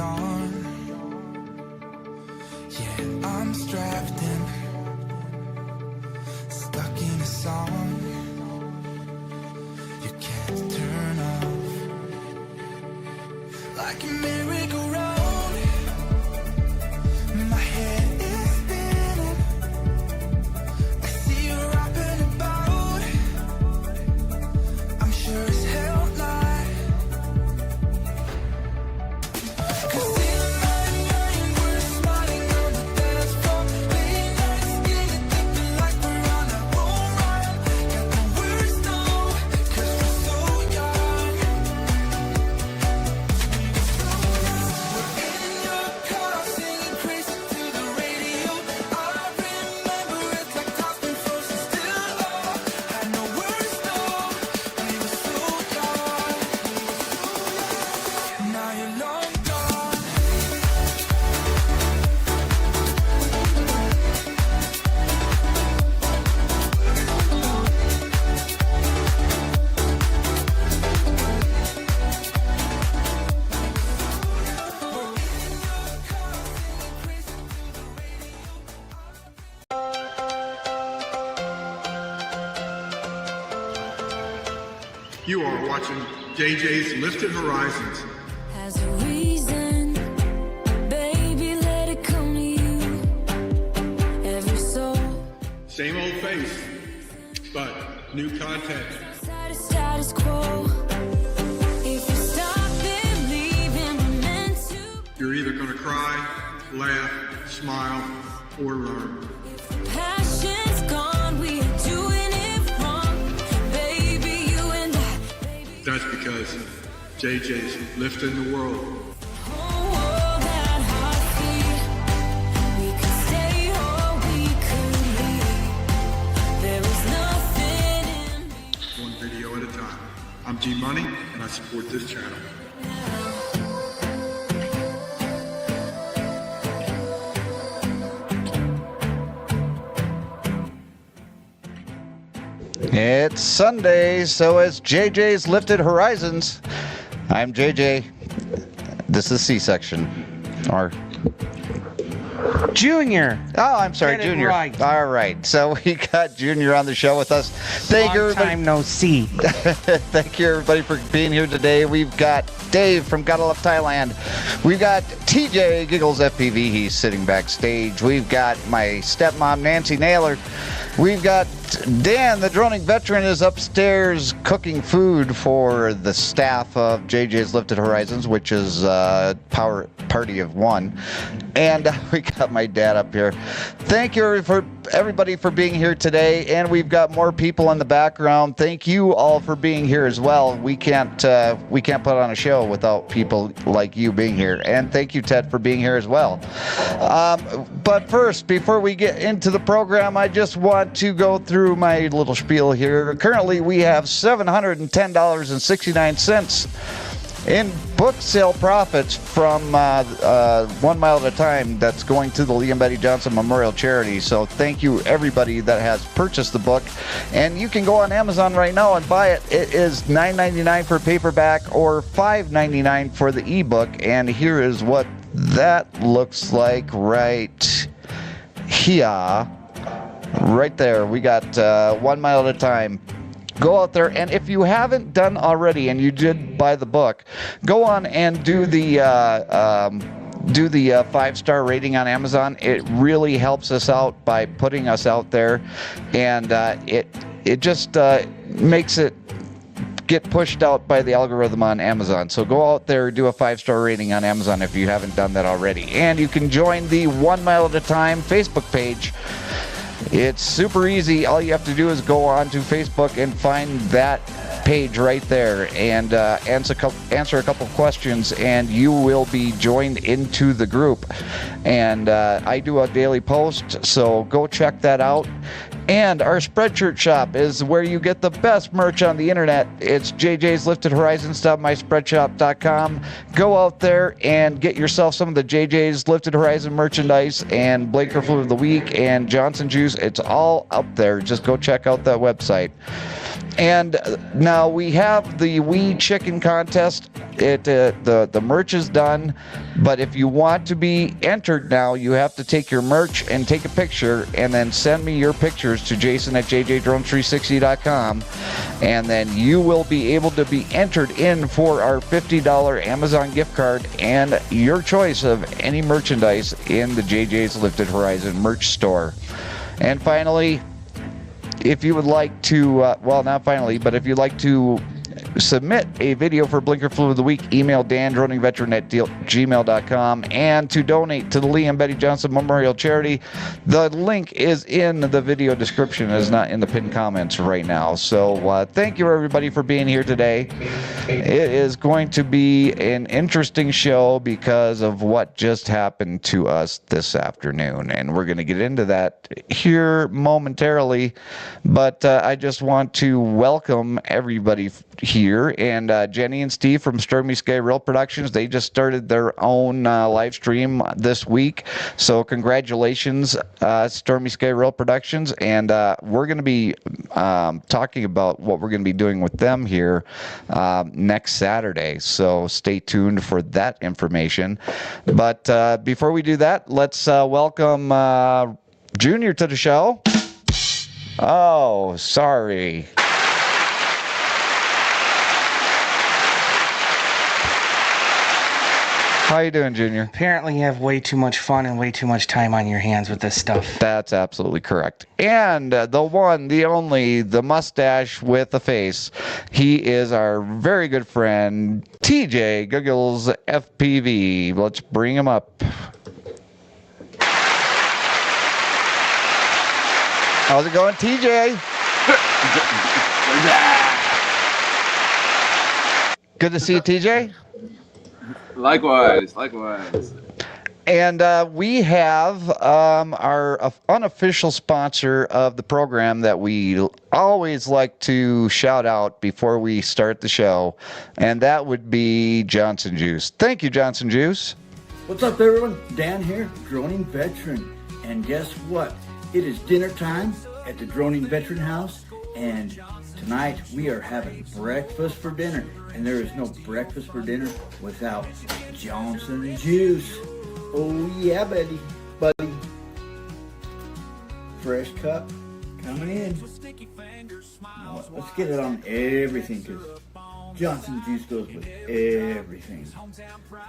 on. Yeah, I'm strapped in, stuck in a song you can't turn off. Like a merry-go-round, my head is spinning. I see you rapping about, I'm sure as hell not. 'Cause in my mind we're smiling on the dance floor, late nights getting deeper like we're on a roll ride. Got the words though, 'cause we're so young. We're in your car singing crazy to the radio. I remember it like time's been frozen still. Oh, had no words though, we were so young. Now you're long gone. You are watching JJ's Lifted Horizons. Has a reason, baby, let it come to you. Every soul, Same old face, but new content. status quo. If you stop believing we're meant to, You're either going to cry, laugh, smile, or learn. passion's gone, we're doing it wrong. Baby, you and I, That's because JJ's lifting the world. whole world at heartbeat. We could stay or we could leave. There is nothing in me. One video at a time. I'm G Money, and I support this channel. It's Sunday, so it's JJ's Lifted Horizons. I'm JJ. This is C-section. Or Junior. oh, I'm sorry, Get it Junior. right. All right, so we got Junior on the show with us. Thank you, Long everybody. time no see. Thank you, everybody, for being here today. We've got Dave from Gotta Love Thailand. We've got TJ Giggles FPV. He's sitting backstage. We've got my stepmom, Nancy Naylor. We've got Dan, the droning veteran, is upstairs cooking food for the staff of JJ's Lifted Horizons, which is power party of one. And we got my dad up here. Thank you for everybody for being here today. And we've got more people in the background. Thank you all for being here as well. We can't put on a show without people like you being here. And thank you, Ted, for being here as well. But first, before we get into the program, I just want to go through my little spiel here. Currently, we have $710.69 in book sale profits from 1 Mile at a Time that's going to the Lee and Betty Johnson Memorial Charity. So thank you, everybody that has purchased the book. And you can go on Amazon right now and buy it. It is $9.99 for paperback or $5.99 for the ebook. And here is what that looks like right here. Right there. We got 1 Mile at a Time. Go out there, and if you haven't done already, and you did buy the book, go on and do the 5-star rating on Amazon. It really helps us out by putting us out there, and it just makes it get pushed out by the algorithm on Amazon. So go out there, do a 5-star rating on Amazon if you haven't done that already, and you can join the 1 Mile at a Time Facebook page. It's super easy. All you have to do is go on to Facebook and find that page right there and answer a couple questions, and you will be joined into the group. And I do a daily post, so go check that out. And our Spreadshirt shop is where you get the best merch on the internet. It's JJ's Lifted Horizons.myspreadshop.com. Go out there and get yourself some of the JJ's Lifted Horizon merchandise and Blaker Food of the Week and Johnson Juice. It's all up there. Just go check out that website. And now we have the Wee Chicken contest. The merch is done, but if you want to be entered now, you have to take your merch and take a picture, and then send me your pictures to jason@jjdrone360.com, and then you will be able to be entered in for our $50 Amazon gift card and your choice of any merchandise in the JJ's Lifted Horizon merch store. And finally, if you would like to, well, not finally, but if you'd like to submit a video for Blinker Flu of the Week, email dandroningveteran@gmail.com. And to donate to the Lee and Betty Johnson Memorial Charity, the link is in the video description. It is not in the pinned comments right now. So thank you, everybody, for being here today. It is going to be an interesting show because of what just happened to us this afternoon. And we're going to get into that here momentarily. But I just want to welcome everybody here, and Jenny and Steve from Stormy Sky Rail Productions, they just started their own live stream this week, so congratulations, Stormy Sky Rail Productions. And we're going to be talking about what we're going to be doing with them here next Saturday, so stay tuned for that information. But before we do that, let's welcome Junior to the show. Oh, sorry. How you doing, Junior? Apparently you have way too much fun and way too much time on your hands with this stuff. That's absolutely correct. And the one, the only, the mustache with the face, he is our very good friend, TJ Giggles FPV. Let's bring him up. How's it going, TJ? Good to see you, TJ. Likewise. And we have our unofficial sponsor of the program that we always like to shout out before we start the show, and that would be Johnson Juice. Thank you, Johnson Juice. What's up, everyone? Dan here, Droning Veteran. And guess what? It is dinner time at the Droning Veteran House, and tonight we are having breakfast for dinner. And there is no breakfast for dinner without Johnson Juice. Oh yeah, buddy. Fresh cup coming in. Now, let's get it on everything, because Johnson Juice goes with everything.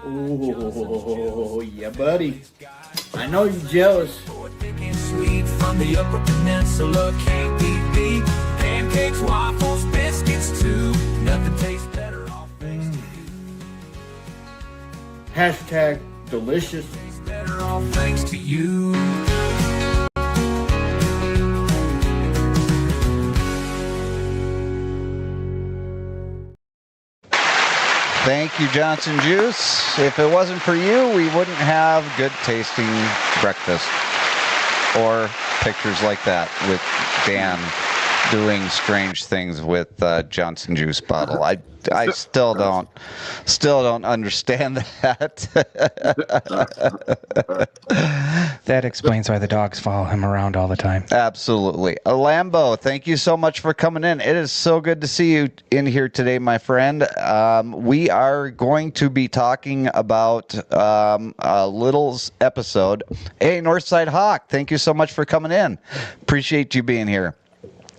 Oh yeah, buddy. I know you're jealous. Thick and sweet from the Upper Peninsula, can't be beat. Pancakes, waffles, biscuits too. Nothing tastes better off thanks to you. Hashtag delicious. Tastes better off thanks to you. Thank you, Johnson Juice. If it wasn't for you, we wouldn't have good tasting breakfast or pictures like that with Dan doing strange things with Johnson Juice bottle. I still don't understand that. That explains why the dogs follow him around all the time. Absolutely. Lambo, thank you so much for coming in. It is so good to see you in here today, my friend. We are going to be talking about a little episode. Hey, Northside Hawk, thank you so much for coming in. Appreciate you being here.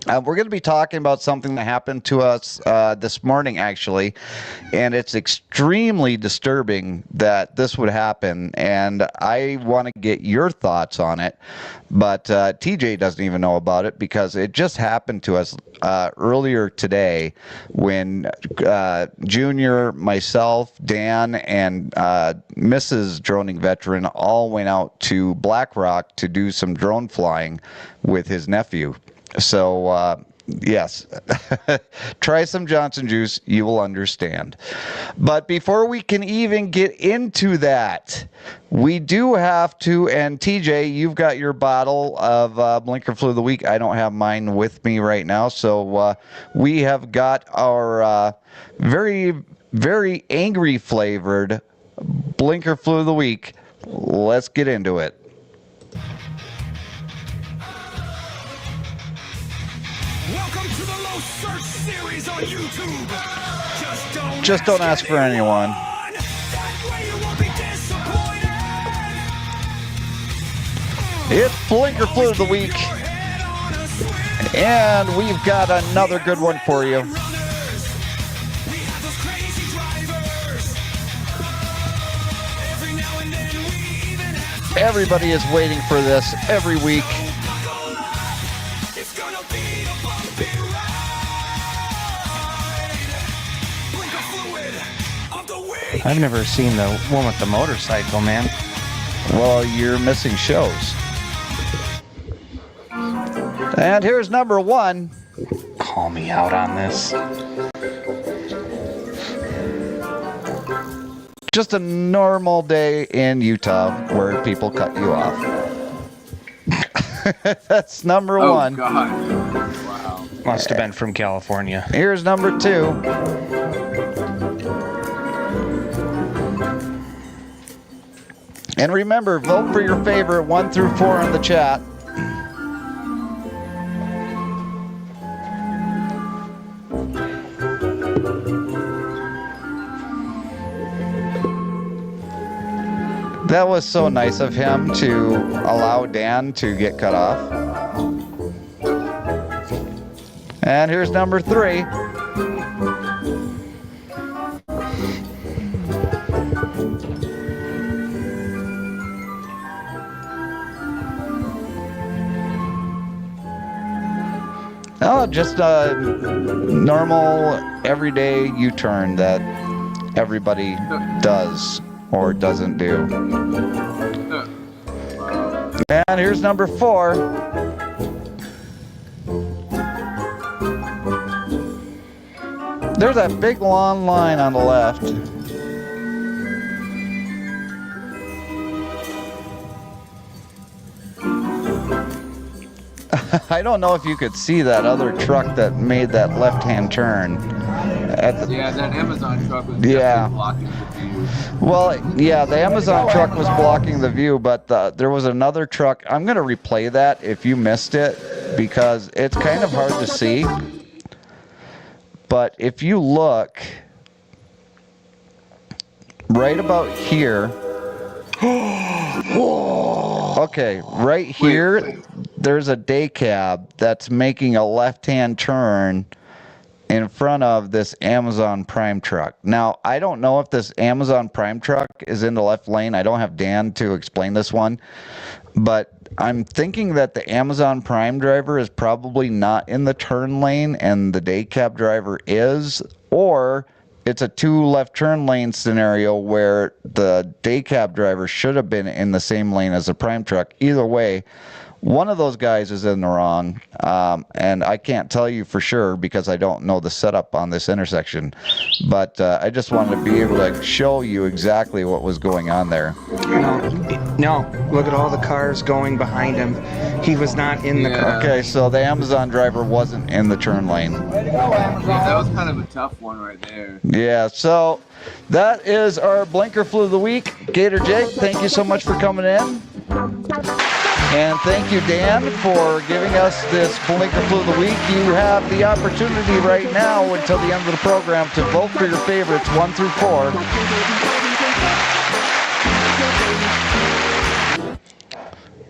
We're going to be talking about something that happened to us this morning, actually, and it's extremely disturbing that this would happen, and I want to get your thoughts on it, but TJ doesn't even know about it because it just happened to us earlier today when Junior, myself, Dan, and Mrs. Droning Veteran all went out to Black Rock to do some drone flying with his nephew. So, yes, try some Johnson Juice. You will understand. But before we can even get into that, we do have to, and TJ, you've got your bottle of Blinker Flu of the Week. I don't have mine with me right now. So we have got our very, very angry flavored Blinker Flu of the Week. Let's get into it. Welcome to the Los Search series on YouTube. Just don't ask for anyone. That way you won't be disappointed. It's Blinker Flu of the Week, Your head on a swivel. and we've got another good one for you. Runners. We have those crazy drivers. Every now and then we even have Everybody is waiting for this every week. buckle up. It's gonna be a bumpy ride. Blinker fluid of the week. I've never seen the one with the motorcycle, man. Well, you're missing shows. And here's number 1. Call me out on this. Just a normal day in Utah where people cut you off. That's number Oh 1. God! Wow. Must have been from California. Here's number 2. And remember, vote for your favorite 1 through 4 in the chat. That was so nice of him to allow Dan to get cut off. And here's number 3. Oh, just a normal, everyday U-turn that everybody does or doesn't do. And here's number 4. There's that big long line on the left. I don't know if you could see that other truck that made that left-hand turn. Yeah, that Amazon truck was Yeah. definitely blocking the view. Well, yeah, the Amazon truck was blocking the view, but there was another truck. I'm going to replay that if you missed it because it's kind of hard to see. But if you look right about here. Okay, right here, there's a day cab that's making a left-hand turn in front of this Amazon Prime truck. Now, I don't know if this Amazon Prime truck is in the left lane. I don't have Dan to explain this one, but I'm thinking that the Amazon Prime driver is probably not in the turn lane and the day cab driver is, or it's a 2 left turn lane scenario where the day cab driver should have been in the same lane as the Prime truck. Either way, one of those guys is in the wrong, and I can't tell you for sure because I don't know the setup on this intersection. But I just wanted to be able to show you exactly what was going on there. No, look at all the cars going behind him. He was not in the car. Okay, so the Amazon driver wasn't in the turn lane. Yeah, that was kind of a tough one right there. Yeah, so that is our Blinker Flu of the Week. Gator Jake, thank you so much for coming in. And thank you, Dan, for giving us this Blinker Flu of the Week. You have the opportunity right now until the end of the program to vote for your favorites 1 through 4.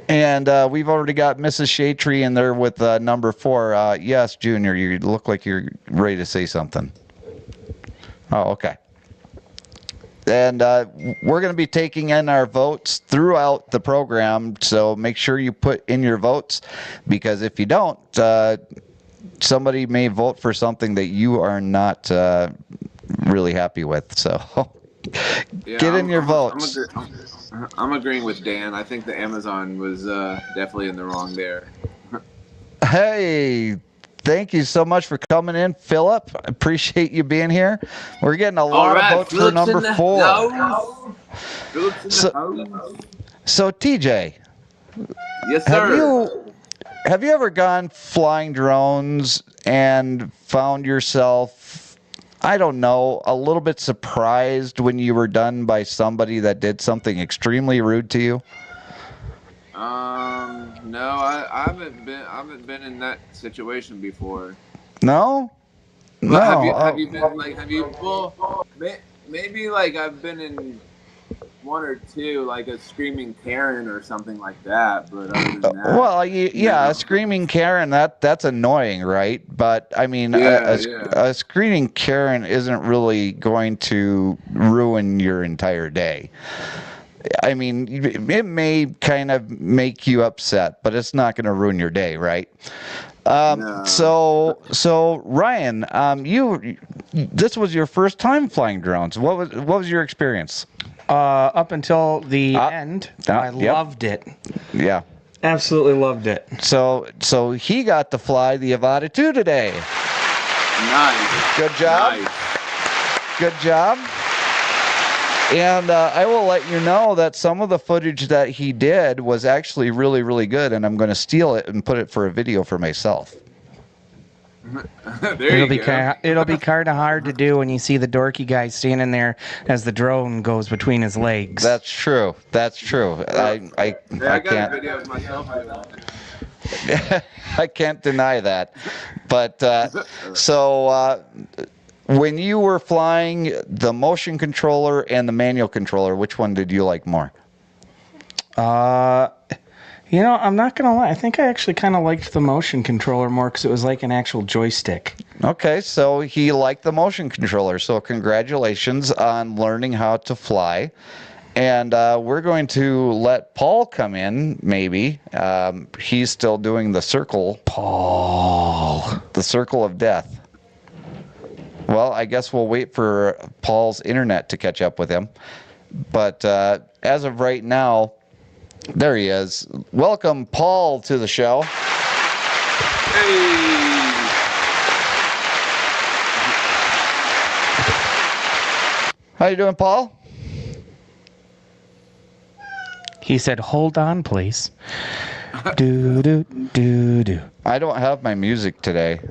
And we've already got Mrs. Shaytree in there with number 4. Yes, Junior, you look like you're ready to say something. Oh, okay. And we're going to be taking in our votes throughout the program, so make sure you put in your votes, because if you don't, somebody may vote for something that you are not really happy with. So Yeah, get in your votes. I'm agreeing with Dan. I think the Amazon was definitely in the wrong there. Hey, thank you so much for coming in, Philip. Appreciate you being here. We're getting a lot of votes for number 4. So TJ, Yes, sir. have you ever gone flying drones and found yourself, I don't know, a little bit surprised when you were done by somebody that did something extremely rude to you? No, I haven't been in that situation before. No? No. Have you been like? Have you? Well, maybe like I've been in one or two, like a Screaming Karen or something like that. But other than that, Well, yeah, no. a screaming Karen, that's annoying, right? But I mean, Yeah, a screaming Karen isn't really going to ruin your entire day. I mean, it may kind of make you upset, but it's not going to ruin your day, right? No. So Ryan, this was your first time flying drones. What was your experience? Up until the end, I yep. loved it. Yeah. Absolutely loved it. So he got to fly the Avata 2 today. Nice. Good job. Nice. Good job. And I will let you know that some of the footage that he did was actually really, really good, and I'm going to steal it and put it for a video for myself. There you go. It'll be kind of hard to do when you see the dorky guy standing there as the drone goes between his legs. That's true. That's true. I Yeah, I got can't. a video of myself doing it. I can't deny that. But so when you were flying the motion controller and the manual controller, which one did you like more? I'm not gonna lie. I think I actually kind of liked the motion controller more because it was like an actual joystick. Okay, so he liked the motion controller. So congratulations on learning how to fly. And we're going to let Paul come in, maybe. He's still doing the circle. Paul. The circle of death. Well, I guess we'll wait for Paul's internet to catch up with him. But as of right now, there he is. Welcome, Paul, to the show. Hey. How you doing, Paul? He said, "Hold on, please." Do do do do. I don't have my music today.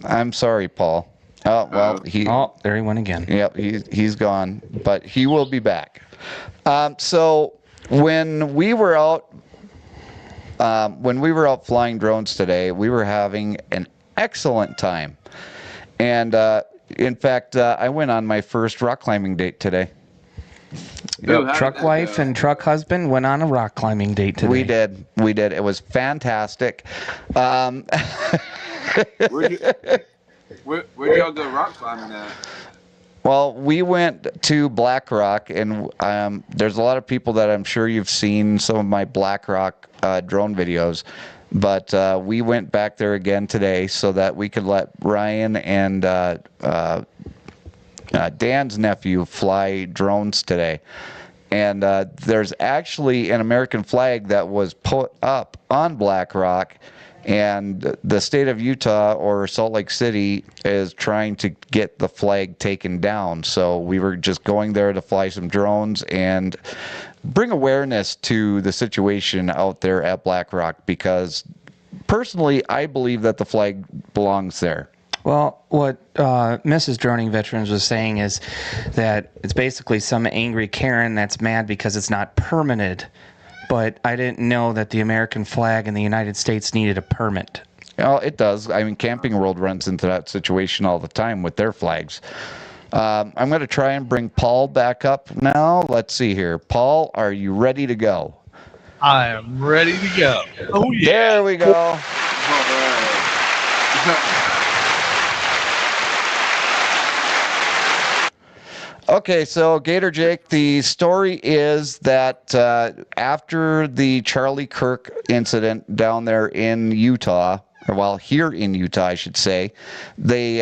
I'm sorry, Paul. Oh well, Oh, there he went again. Yep, he's gone, but he will be back. So when we were out flying drones today, we were having an excellent time, and in fact, I went on my first rock climbing date today. Ooh, how Truck did that wife go? and truck husband went on a rock climbing date today. We did. It was fantastic. Where'd y'all go rock climbing at? Well, we went to Black Rock, and there's a lot of people that I'm sure you've seen some of my Black Rock drone videos, but we went back there again today so that we could let Ryan and Dan's nephew fly drones today. And there's actually an American flag that was put up on Black Rock, and the state of Utah or Salt Lake City is trying to get the flag taken down. So we were just going there to fly some drones and bring awareness to the situation out there at Black Rock, because personally, I believe that the flag belongs there. Well, what Mrs. Droning Veterans was saying is that it's basically some angry Karen that's mad because it's not permitted. But I didn't know that the American flag in the United States needed a permit. Well, it does. I mean, Camping World runs into that situation all the time with their flags. I'm going to try and bring Paul back up now. Let's see here. Paul, are you ready to go? I am ready to go. Oh, yeah. There we go. All right. Okay, so Gator Jake, the story is that after the Charlie Kirk incident down there in Utah, or well, here in Utah, I should say, they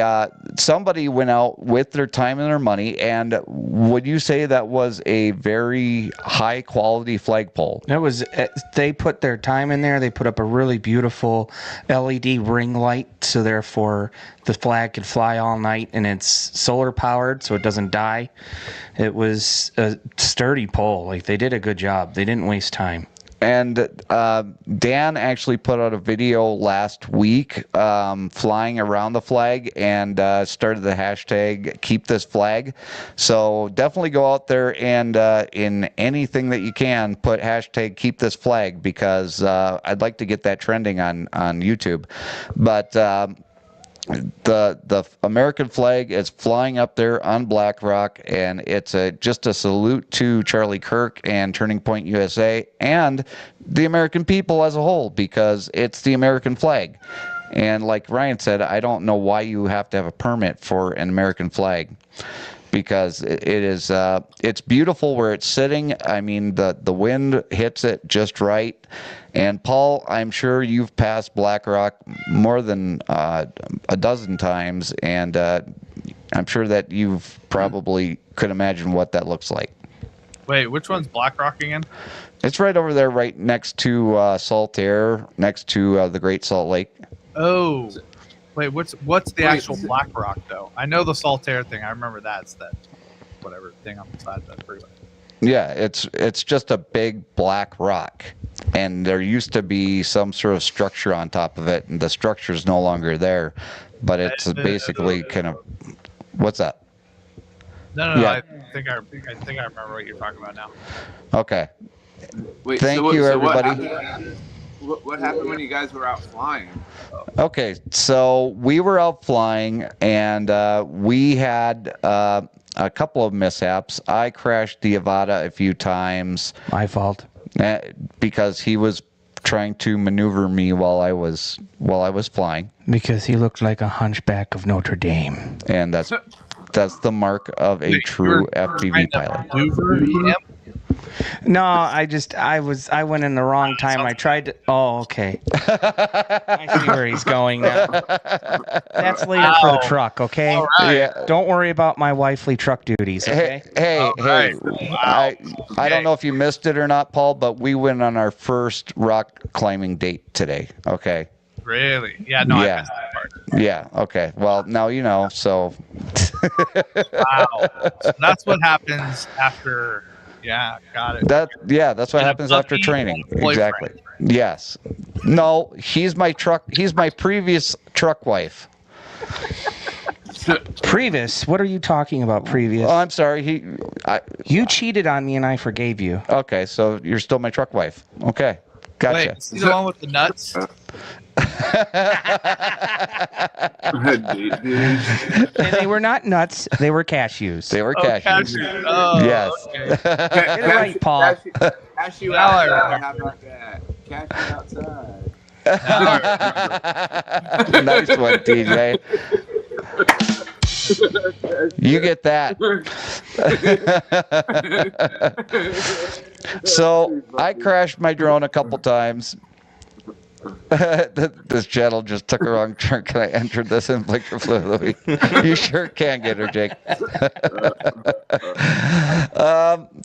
somebody went out with their time and their money, and would you say that was a very high quality flagpole? It was. They put their time in there. They put up a really beautiful LED ring light, so therefore the flag could fly all night, and it's solar powered, so it doesn't die. It was a sturdy pole. Like, they did a good job. They didn't waste time. And Dan actually put out a video last week flying around the flag and started the hashtag Keep This Flag. So definitely go out there and in anything that you can, put hashtag Keep This Flag, because I'd like to get that trending on YouTube. But the American flag is flying up there on Black Rock, and it's just a salute to Charlie Kirk and Turning Point USA and the American people as a whole, because it's the American flag. And like Ryan said, I don't know why you have to have a permit for an American flag, because it's beautiful where it's sitting. I mean, the wind hits it just right. And Paul, I'm sure you've passed Black Rock more than a dozen times, and I'm sure that you've probably could imagine what that looks like. Wait, which one's Black Rock again? It's right over there, right next to Saltaire, next to the Great Salt Lake. Oh, wait, what's the actual Black Rock though? I know the Saltaire thing. I remember that. It's that whatever thing on the side of that freeway. Yeah, it's just a big black rock, and there used to be some sort of structure on top of it, and the structure is no longer there, but it's basically kind of what's that? No, Yeah. I think I remember what you're talking about now. Okay. Wait, Thank so what- you, so what everybody. happened- What happened when you guys were out flying? Okay, so we were out flying, and we had a couple of mishaps. I crashed the Avata a few times My fault. because he was trying to maneuver me while I was flying, Because he looked like a hunchback of Notre Dame. and that's the mark of a Wait, true you're FPV trying to pilot. maneuver him? No, I went in the wrong time. I tried to. Oh, okay. I see where he's going now. That's later for the truck, okay? All right. Yeah. Don't worry about my wifely truck duties, okay? Hey, right. I Okay. don't know if you missed it or not, Paul, but we went on our first rock climbing date today. Okay. Really? Yeah, no, Yeah. I missed that part. Yeah. Okay. Well, now you know. So. Wow. So that's what happens after. Yeah, got it. That's what And a happens after puppy training. and a boyfriend. Exactly. Yes. No, he's my previous truck wife. Previous? What are you talking about, previous? Oh, I'm sorry. You cheated on me and I forgave you. Okay, so you're still my truck wife. Okay. Gotcha. Wait, is he the one with the nuts? And they were not nuts, they were cashews. They were Oh, cashews. cashew. Oh, Yes. okay. Get it right, Paul. Cashew Now I outside. remember. How about that? Cashew outside. Nice one, TJ. You get that. So I crashed my drone a couple times. This channel just took a wrong turn. Can I enter this in Blinker fluidly? You sure can get her, Jake.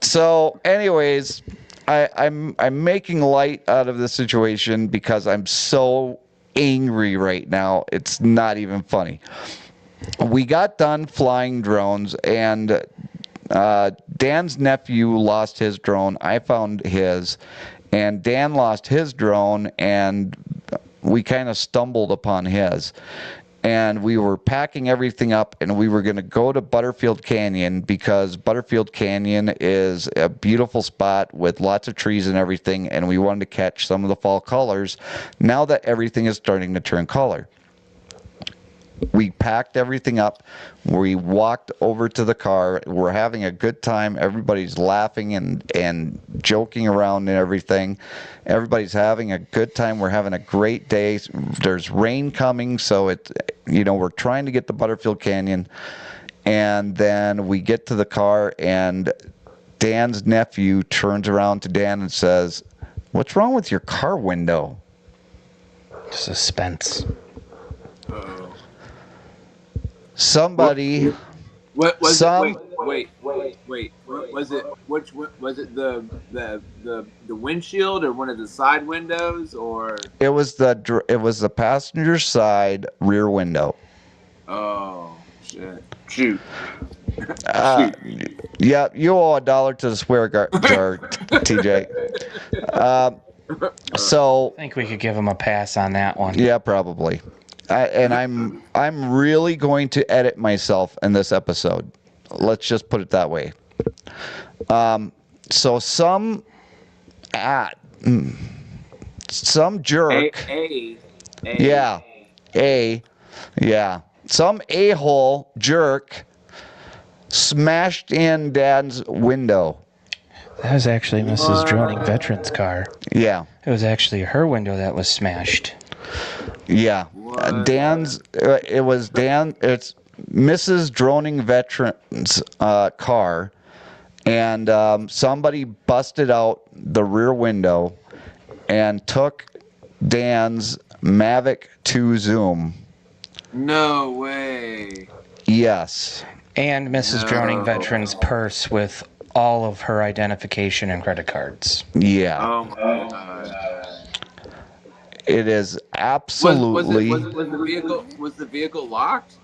So, anyways, I'm making light out of this situation because I'm so angry right now. It's not even funny. We got done flying drones, and Dan's nephew lost his drone. I found his, and Dan lost his drone, and we kind of stumbled upon his. And we were packing everything up, and we were going to go to Butterfield Canyon because Butterfield Canyon is a beautiful spot with lots of trees and everything, and we wanted to catch some of the fall colors now that everything is starting to turn color. We packed everything up. We walked over to the car. We're having a good time. Everybody's laughing and joking around and everything. Everybody's having a good time. We're having a great day. There's rain coming, so we're trying to get to Butterfield Canyon. And then we get to the car, and Dan's nephew turns around to Dan and says, "What's wrong with your car window?" Suspense. What was Some- it? Wait. What was it? Which was it? The windshield or one of the side windows or? It was the passenger side rear window. Oh shit! Shoot. Yeah, you owe $1 to the swear jar, TJ. So I think we could give him a pass on that one. yeah, probably. I'm really going to edit myself in this episode. Let's just put it that way. So some jerk. A. Yeah, Yeah. Some a-hole jerk smashed in Dad's window. That was actually Mrs. Droning Veteran's car. Yeah. It was actually her window that was smashed. Yeah. Dan's, it was Dan, it's Mrs. Droning Veteran's car, and somebody busted out the rear window and took Dan's Mavic 2 Zoom. No way. Yes. And Mrs. Droning Veteran's purse with all of her identification and credit cards. Yeah. Oh my god. It is absolutely. Was the vehicle locked?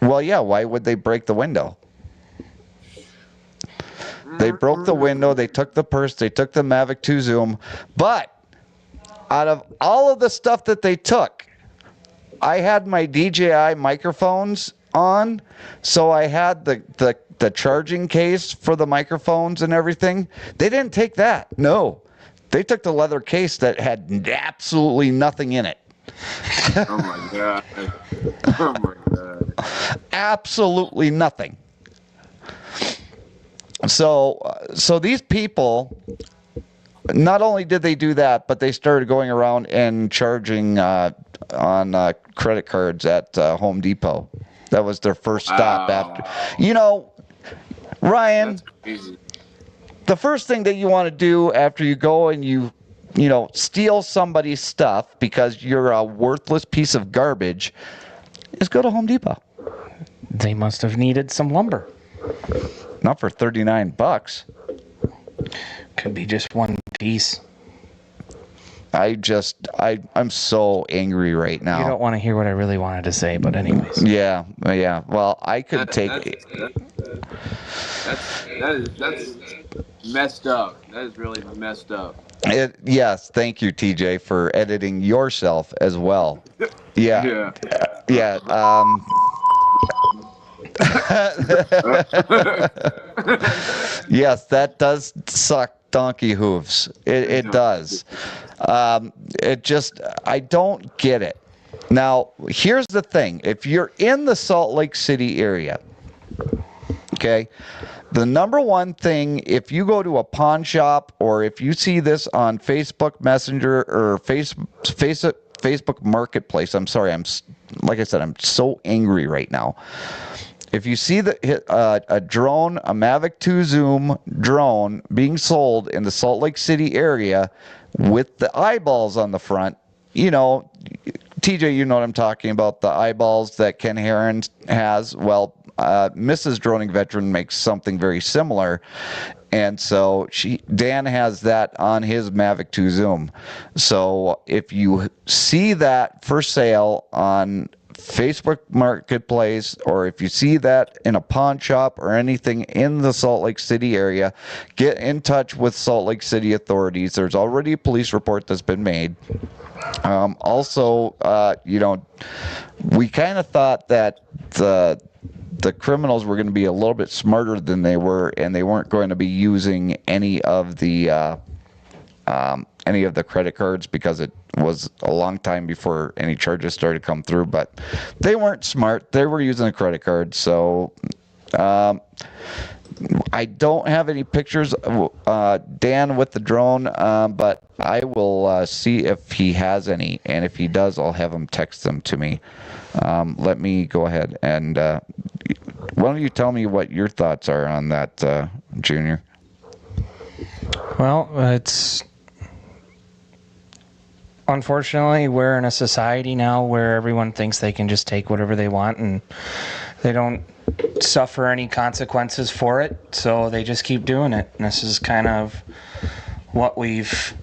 Well, yeah. Why would they break the window? They broke the window. They took the purse. They took the Mavic 2 Zoom. But out of all of the stuff that they took, I had my DJI microphones on, so I had the charging case for the microphones and everything. They didn't take that. No. They took the leather case that had absolutely nothing in it. Oh my god. Oh my god. Absolutely nothing. So these people, not only did they do that, but they started going around and charging on credit cards at Home Depot. That was their first stop after. You know, Ryan, That's crazy. the first thing that you want to do after you go and you steal somebody's stuff because you're a worthless piece of garbage is go to Home Depot. They must have needed some lumber. Not for $39. Could be just one piece. I'm so angry right now. You don't want to hear what I really wanted to say, but anyways. Yeah. Well, I could take. That's messed up. That is really messed up. Yes, thank you, TJ, for editing yourself as well. Yeah. Yeah. Yes, that does suck donkey hooves. It does. I don't get it. Now, here's the thing. If you're in the Salt Lake City area, okay, the number one thing, if you go to a pawn shop or if you see this on Facebook Messenger or Facebook Marketplace, I'm sorry, like I said, I'm so angry right now. If you see a drone, a Mavic 2 Zoom drone being sold in the Salt Lake City area with the eyeballs on the front, TJ, you know what I'm talking about, the eyeballs that Ken Heron has. Well, Mrs. Droning Veteran makes something very similar. And so Dan has that on his Mavic 2 Zoom. So if you see that for sale on Facebook Marketplace, or if you see that in a pawn shop or anything in the Salt Lake City area, get in touch with Salt Lake City authorities. There's already a police report that's been made. Also, we kind of thought that the criminals were going to be a little bit smarter than they were, and they weren't going to be using any of the credit cards because it was a long time before any charges started to come through. But they weren't smart. They were using a credit card. So I don't have any pictures of Dan with the drone, but I will see if he has any. And if he does, I'll have him text them to me. Let me go ahead and why don't you tell me what your thoughts are on that, Junior? Well, unfortunately, we're in a society now where everyone thinks they can just take whatever they want and they don't suffer any consequences for it, so they just keep doing it. And this is kind of what we've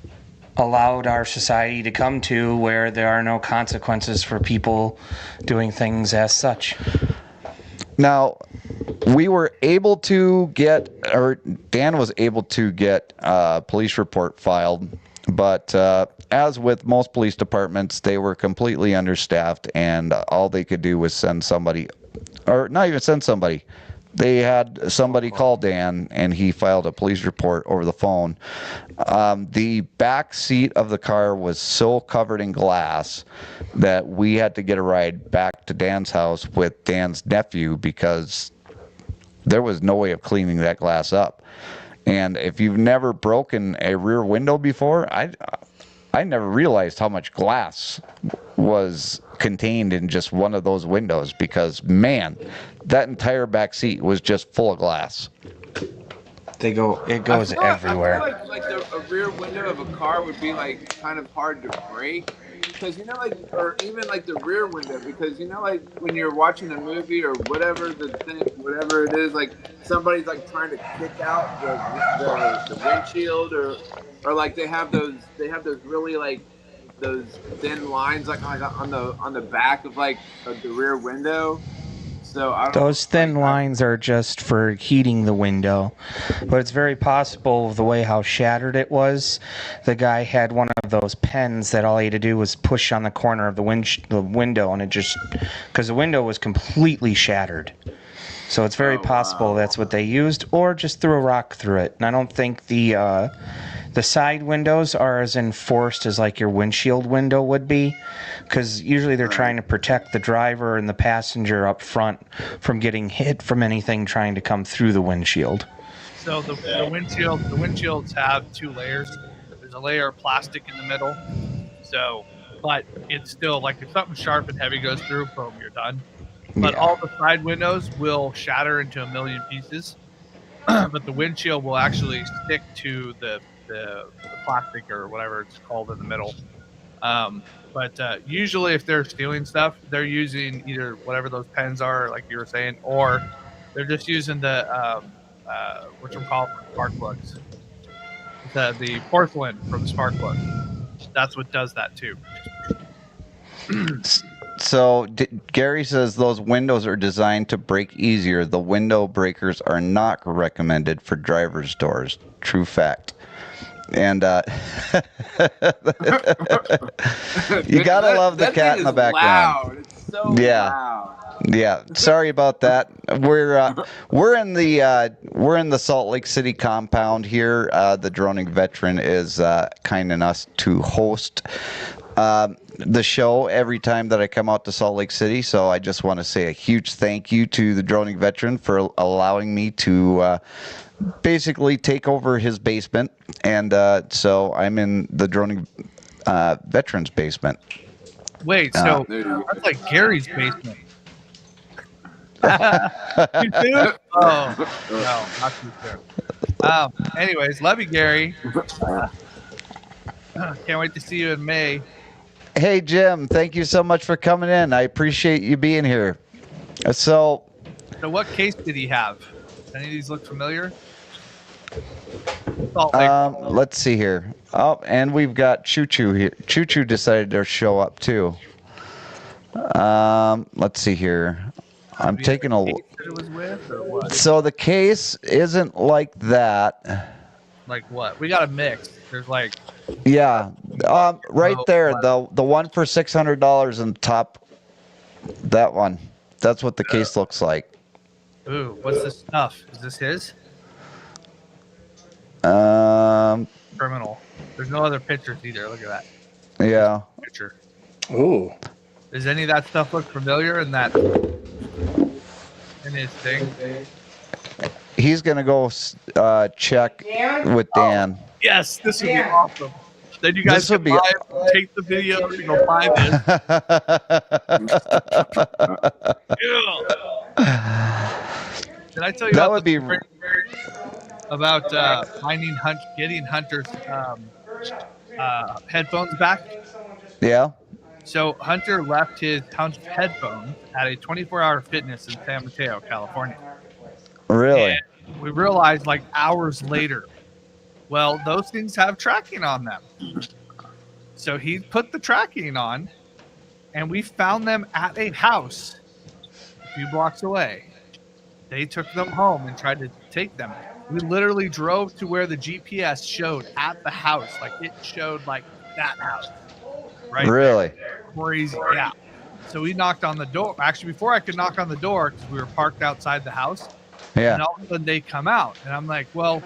allowed our society to come to, where there are no consequences for people doing things as such. Now, we were able to Dan was able to get a police report filed, but as with most police departments, they were completely understaffed, and all they could do was send somebody, or not even send somebody, They had somebody call Dan, and he filed a police report over the phone. The back seat of the car was so covered in glass that we had to get a ride back to Dan's house with Dan's nephew because there was no way of cleaning that glass up. And if you've never broken a rear window before, I never realized how much glass was contained in just one of those windows because, man, that entire back seat was just full of glass. It goes everywhere. I feel like a rear window of a car would be like kind of hard to break because or even like the rear window because like when you're watching a movie or whatever whatever it is, like somebody's like trying to kick out the windshield or like they have those really like those thin lines like on the back of like the rear window. So Those thin lines are just for heating the window, but it's very possible the way how shattered it was. The guy had one of those pens that all he had to do was push on the corner of the window, and it just because the window was completely shattered. So it's very possible that's what they used, or just threw a rock through it. And I don't think the side windows are as enforced as like your windshield window would be, because usually they're trying to protect the driver and the passenger up front from getting hit from anything trying to come through the windshield. So the windshields have two layers. There's a layer of plastic in the middle. So, but it's still like if something sharp and heavy goes through, boom, you're done. But all the side windows will shatter into a million pieces. But the windshield will actually stick to the plastic or whatever it's called in the middle. But usually if they're stealing stuff, they're using either whatever those pens are, like you were saying, or they're just using the spark plugs. The porcelain from the spark plug. That's what does that too. So Gary says those windows are designed to break easier. The window breakers are not recommended for driver's doors. True fact. And you gotta love the cat in the background. Loud. It's so loud. Yeah. Sorry about that. We're in the Salt Lake City compound here. The Droning Veteran is kind enough to host the show every time that I come out to Salt Lake City. So I just want to say a huge thank you to the Droning Veteran for allowing me to basically take over his basement. And so I'm in the Droning Veteran's basement. Wait, so that's like Gary's basement. You too? Oh, no, not too soon. Anyways, love you, Gary. Can't wait to see you in May. Hey, Jim, thank you so much for coming in. I appreciate you being here. So what case did he have? Any of these look familiar? Let's see here. Oh, and we've got Choo Choo here. Choo Choo decided to show up too. Let's see here. I'm taking a look. So the case isn't like that. Like what? We got a mix. There's like. Yeah, right there. The one for $600 in the top. That one. That's what the case looks like. Ooh, what's this stuff? Is this his? Criminal. There's no other pictures either. Look at that. Yeah. Picture. Ooh. Does any of that stuff look familiar in his thing? He's gonna go check with Dan. Yes, this would be awesome. Then you guys can take the video and go buy this. Did I tell you That about would be about getting Hunter's headphones back? Yeah. So Hunter left his headphones at a 24-hour fitness in San Mateo, California. Really? And we realized like hours later, well, those things have tracking on them. So he put the tracking on, and we found them at a house a few blocks away. They took them home and tried to take them. We literally drove to where the GPS showed at the house. Like it showed like that house. Right? Really? There. Crazy. Yeah. So we knocked on the door. Actually, before I could knock on the door, because we were parked outside the house, Yeah. And all of a sudden they come out, and I'm like, well,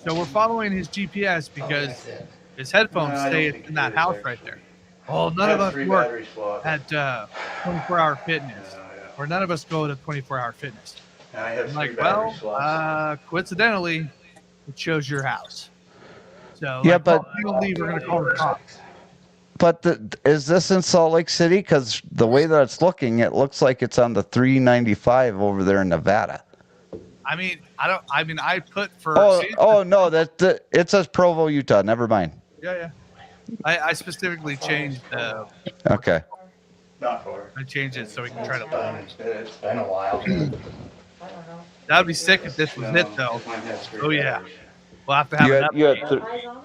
so we're following his GPS because his headphones say it's in that house right there. Well, none of us work at 24-hour fitness, or none of us go to 24-hour fitness. I'm like, well, coincidentally, it shows your house. So Yeah, like, but- if you don't leave, we're gonna call the cops. But is this in Salt Lake City? Because the way that it's looking, it looks like it's on the 395 over there in Nevada. I mean, I put for. Oh no, it says Provo, Utah. Never mind. Yeah. I specifically changed the. Okay. I changed it so we can try to. It's been a while. That'd be sick if this was it, though. Oh yeah, we'll have to have an You had update.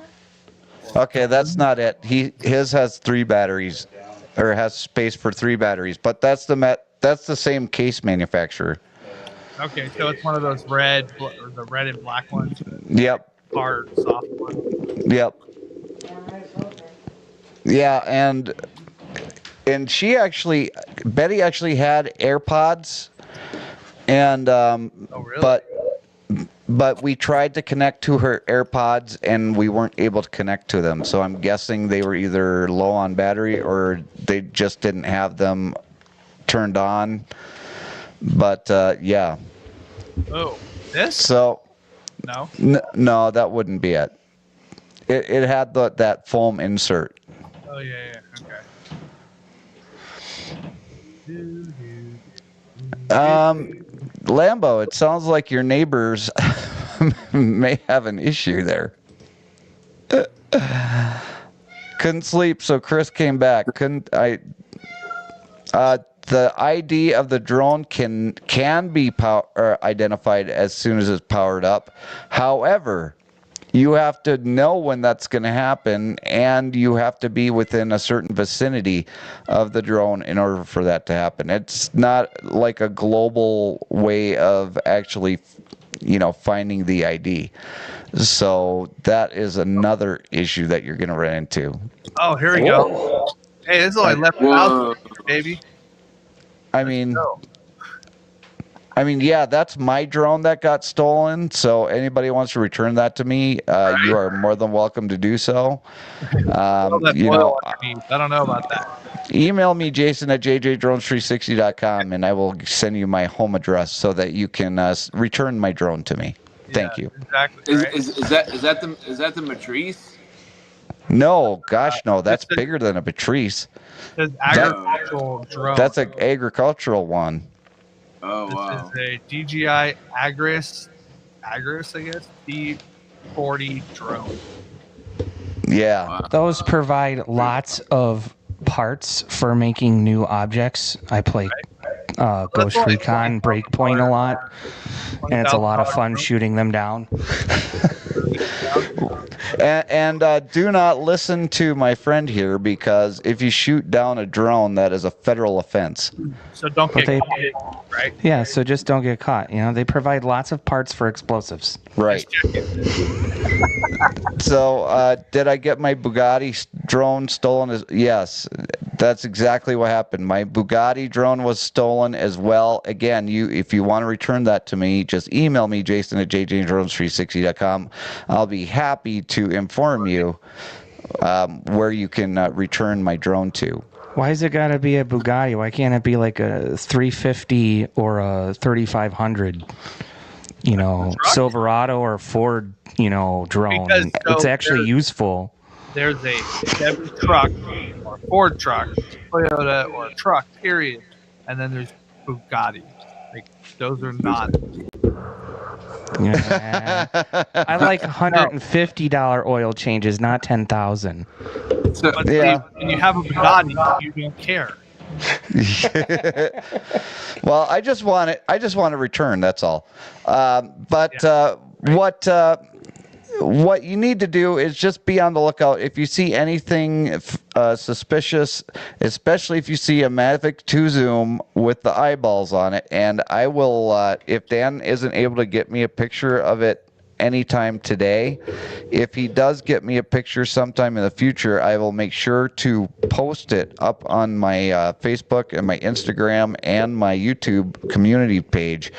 Okay, that's not it. His has 3 batteries, or has space for 3 batteries. But that's the same case manufacturer. Okay, so it's one of those or the red and black ones. Yep. Hard, soft one. Yep. Yeah, and Betty actually had AirPods, and Oh really? but we tried to connect to her AirPods and we weren't able to connect to them. So I'm guessing they were either low on battery or they just didn't have them turned on. But yeah. Oh, this? So No. no, that wouldn't be it. It had that foam insert. Oh yeah. Okay. Lambo, it sounds like your neighbors may have an issue there. Couldn't sleep, so Chris came back. The ID of the drone can be identified as soon as it's powered up. However, you have to know when that's going to happen, and you have to be within a certain vicinity of the drone in order for that to happen. It's not like a global way of actually, finding the ID. So that is another issue that you're going to run into. Oh, here we go. Hey, this is only left house, baby. I mean, yeah, that's my drone that got stolen. So anybody wants to return that to me, you are more than welcome to do so. I don't know about that. Email me, Jason at jjdrones360.com, and I will send you my home address so that you can return my drone to me. Thank you. Exactly. Right? Is that the Matrice? No, gosh, no. That's bigger than a Patrice. It's agricultural drone. That's an agricultural one. Oh wow. This is a DJI Agris, I guess, D40 drone. Yeah. Wow. Those provide lots of parts for making new objects. I play Ghost Recon Breakpoint a lot, and it's a lot of fun shooting them down. And do not listen to my friend here, because if you shoot down a drone, that is a federal offense. So don't get caught, right? Yeah, so just don't get caught. They provide lots of parts for explosives. Right. So, did I get my Bugatti drone stolen? Yes, that's exactly what happened. My Bugatti drone was stolen as well. Again, if you want to return that to me, just email me, Jason at jjdrones360.com. I'll be happy to inform you where you can return my drone to. Why has it got to be a Bugatti? Why can't it be like a 350 or a 3500? Silverado or Ford, drone. Because, It's actually useful. There's a Chevy truck or Ford truck, Toyota or a truck, period. And then there's Bugatti. Like, those are not. Yeah. I like $150 oil changes, not $10,000. So, But Yeah. see, when you have a Bugatti, you don't care. Well, I just want to return. That's all. What you need to do is just be on the lookout. If you see anything suspicious, especially if you see a Mavic 2 Zoom with the eyeballs on it, and I will, if Dan isn't able to get me a picture of it anytime today. If he does get me a picture sometime in the future, I will make sure to post it up on my Facebook and my Instagram and my YouTube community page.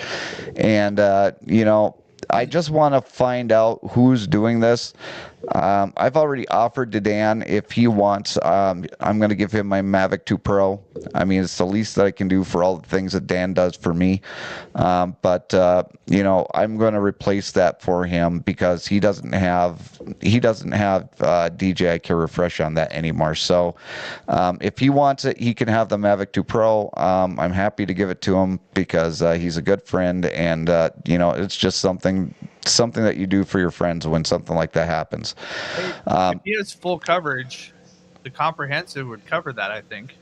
And, I just want to find out who's doing this. I've already offered to Dan if he wants. I'm going to give him my Mavic 2 Pro. I mean, it's the least that I can do for all the things that Dan does for me. But I'm going to replace that for him because he doesn't have DJI Care Refresh on that anymore. So if he wants it, he can have the Mavic 2 Pro. I'm happy to give it to him because he's a good friend, and it's just something that you do for your friends when something like that happens. If he has full coverage, the comprehensive would cover that, I think.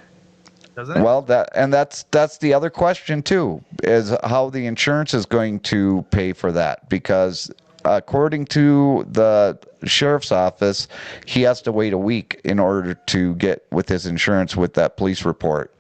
Doesn't it? Well, that's the other question too, is how the insurance is going to pay for that, because according to the sheriff's office, he has to wait a week in order to get with his insurance with that police report.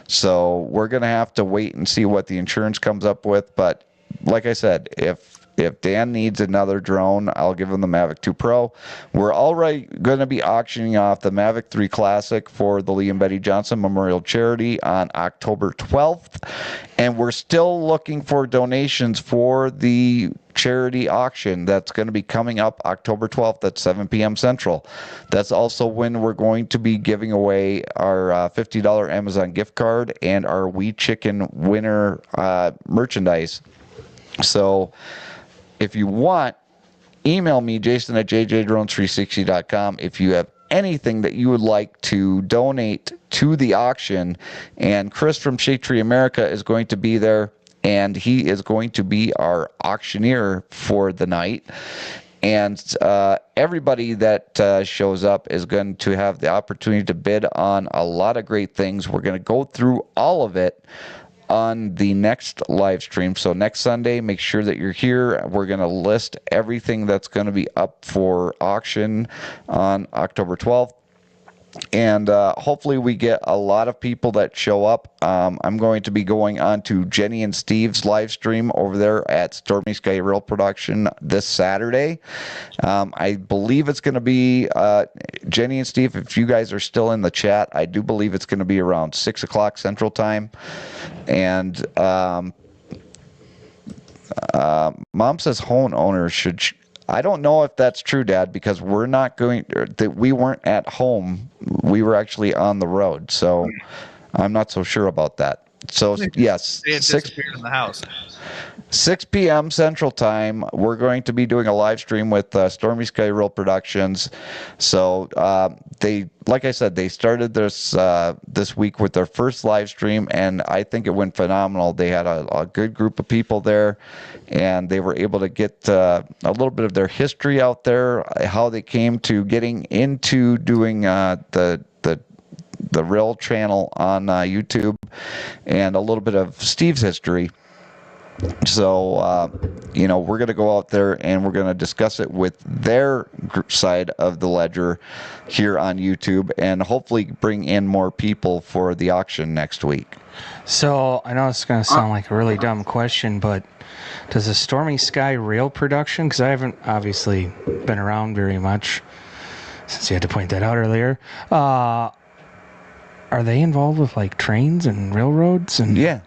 So we're going to have to wait and see what the insurance comes up with. But like I said, if Dan needs another drone, I'll give him the Mavic 2 Pro. We're already going to be auctioning off the Mavic 3 Classic for the Lee and Betty Johnson Memorial Charity on October 12th. And we're still looking for donations for the charity auction that's going to be coming up October 12th at 7 p.m. Central. That's also when we're going to be giving away our $50 Amazon gift card and our We Chicken winner merchandise. So if you want, email me, Jason at jjdrones360.com, if you have anything that you would like to donate to the auction. And Chris from Shade Tree America is going to be there, and he is going to be our auctioneer for the night. And everybody that shows up is going to have the opportunity to bid on a lot of great things. We're going to go through all of it on the next live stream. So next Sunday, make sure that you're here. We're going to list everything that's going to be up for auction on October 12th. And hopefully we get a lot of people that show up. I'm going to be going on to Jenny and Steve's live stream over there at Stormy Sky Rail Production this Saturday. I believe it's going to be Jenny and Steve, if you guys are still in the chat, I do believe it's going to be around 6 o'clock Central Time. And Mom says home owners should... I don't know if that's true, Dad, because we weren't at home. We were actually on the road, so I'm not so sure about that. So yes, They had disappeared in the house. 6 p.m. Central Time, we're going to be doing a live stream with Stormy Sky Rail Productions. So like I said, they started this week with their first live stream, and I think it went phenomenal. They had a good group of people there, and they were able to get a little bit of their history out there, how they came to getting into doing the Rail channel on YouTube, and a little bit of Steve's history. So, we're going to go out there and we're going to discuss it with their side of the ledger here on YouTube, and hopefully bring in more people for the auction next week. So I know it's going to sound like a really dumb question, but does the Stormy Sky Rail Production, because I haven't obviously been around very much since you had to point that out earlier, are they involved with like trains and railroads? And Yeah.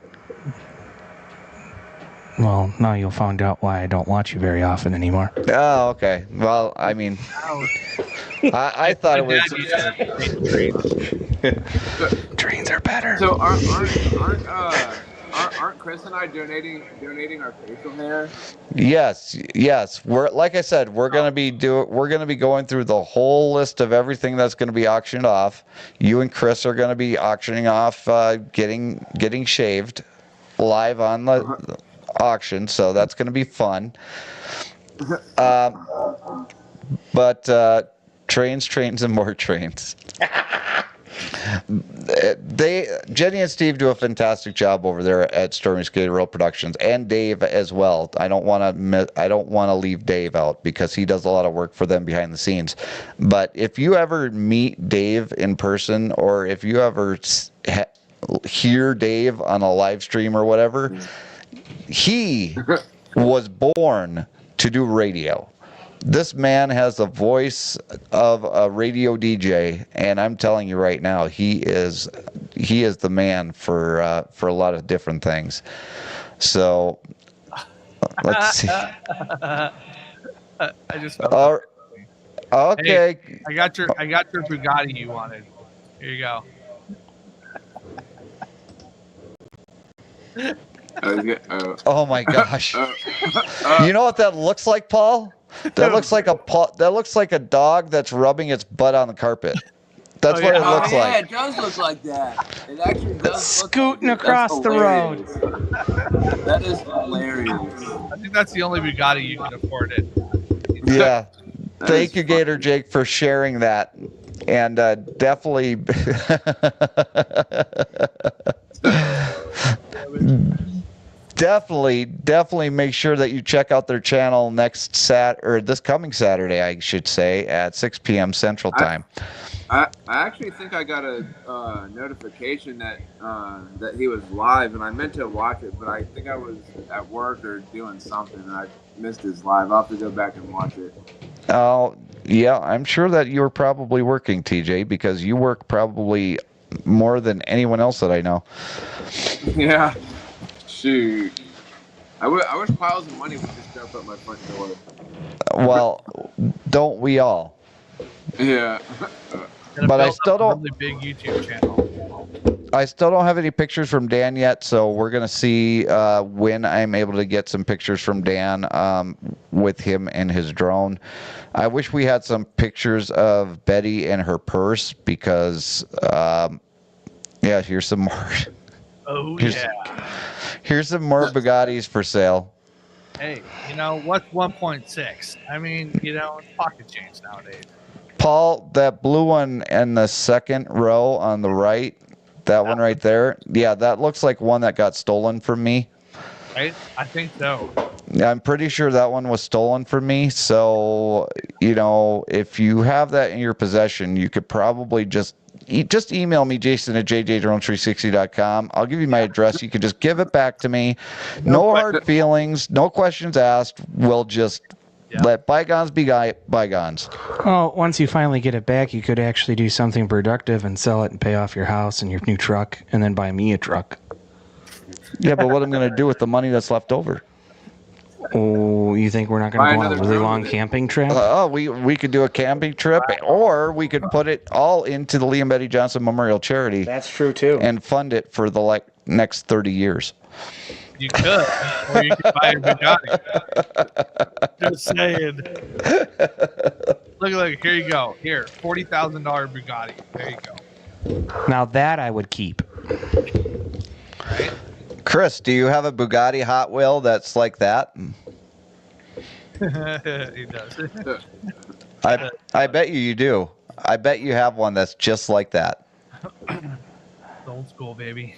Well, now you'll find out why I don't watch you very often anymore. Oh, okay. Well, I mean, I thought it was... Trains are better. So aren't Chris and I donating our facial hair? Yes. We're, like I said, we're gonna be going through the whole list of everything that's gonna be auctioned off. You and Chris are gonna be auctioning off getting shaved live on the auction, so that's gonna be fun. But trains and more trains. Jenny and Steve do a fantastic job over there at Stormy Sky Rail Productions, and Dave as well. I don't want to leave Dave out because he does a lot of work for them behind the scenes. But if you ever meet Dave in person, or if you ever hear Dave on a live stream or whatever, he was born to do radio. This man has the voice of a radio DJ, and I'm telling you right now, he is the man for a lot of different things. So let's see. I just felt Okay. Hey, I got your Bugatti you wanted. Here you go. Oh my gosh. You know what that looks like, Paul? That looks like a dog that's rubbing its butt on the carpet. That's what it looks Yeah, like. it does look like that. It actually does. Scooting look like across the road. That is hilarious. I think that's the only Bugatti you can afford it. Yeah. Thank you, Gator Jake, for sharing that. And definitely definitely make sure that you check out their channel this coming Saturday, I should say, at 6 p.m. Central Time. I actually think I got a notification that he was live, and I meant to watch it, but I think I was at work or doing something, and I missed his live. I'll have to go back and watch it. Oh, yeah, I'm sure that you're probably working, TJ, because you work probably more than anyone else that I know. Yeah. Shoot. I wish piles of money would just jump up my front door. Well, don't we all? Yeah. But I still don't. Really big YouTube channel. I still don't have any pictures from Dan yet, so we're gonna see when I'm able to get some pictures from Dan with him and his drone. I wish we had some pictures of Betty and her purse because, yeah, here's some more. Oh yeah. Here's some more Bugattis for sale. Hey, what's 1.6? I mean, it's pocket change nowadays. Paul, that blue one in the second row on the right, that one right there, yeah, that looks like one that got stolen from me. Right? I think so. I'm pretty sure that one was stolen from me. So, if you have that in your possession, you could probably just email me, Jason at jjdrone360.com. I'll give you my address. You can just give it back to me. No hard feelings, no questions asked. We'll just let bygones be bygones. Well, once you finally get it back, you could actually do something productive and sell it and pay off your house and your new truck and then buy me a truck. Yeah, but what I'm going to do with the money that's left over? Oh, you think we're not going to go on a really long camping trip? We could do a camping trip, or we could put it all into the Liam Betty Johnson Memorial Charity. That's true, too. And fund it for the next 30 years. You could, or you could buy a Bugatti. Just saying. Look, here you go. Here, $40,000 Bugatti. There you go. Now that I would keep. Right? Chris, do you have a Bugatti Hot Wheel that's like that? He does. I bet you do. I bet you have one that's just like that. Old school, baby.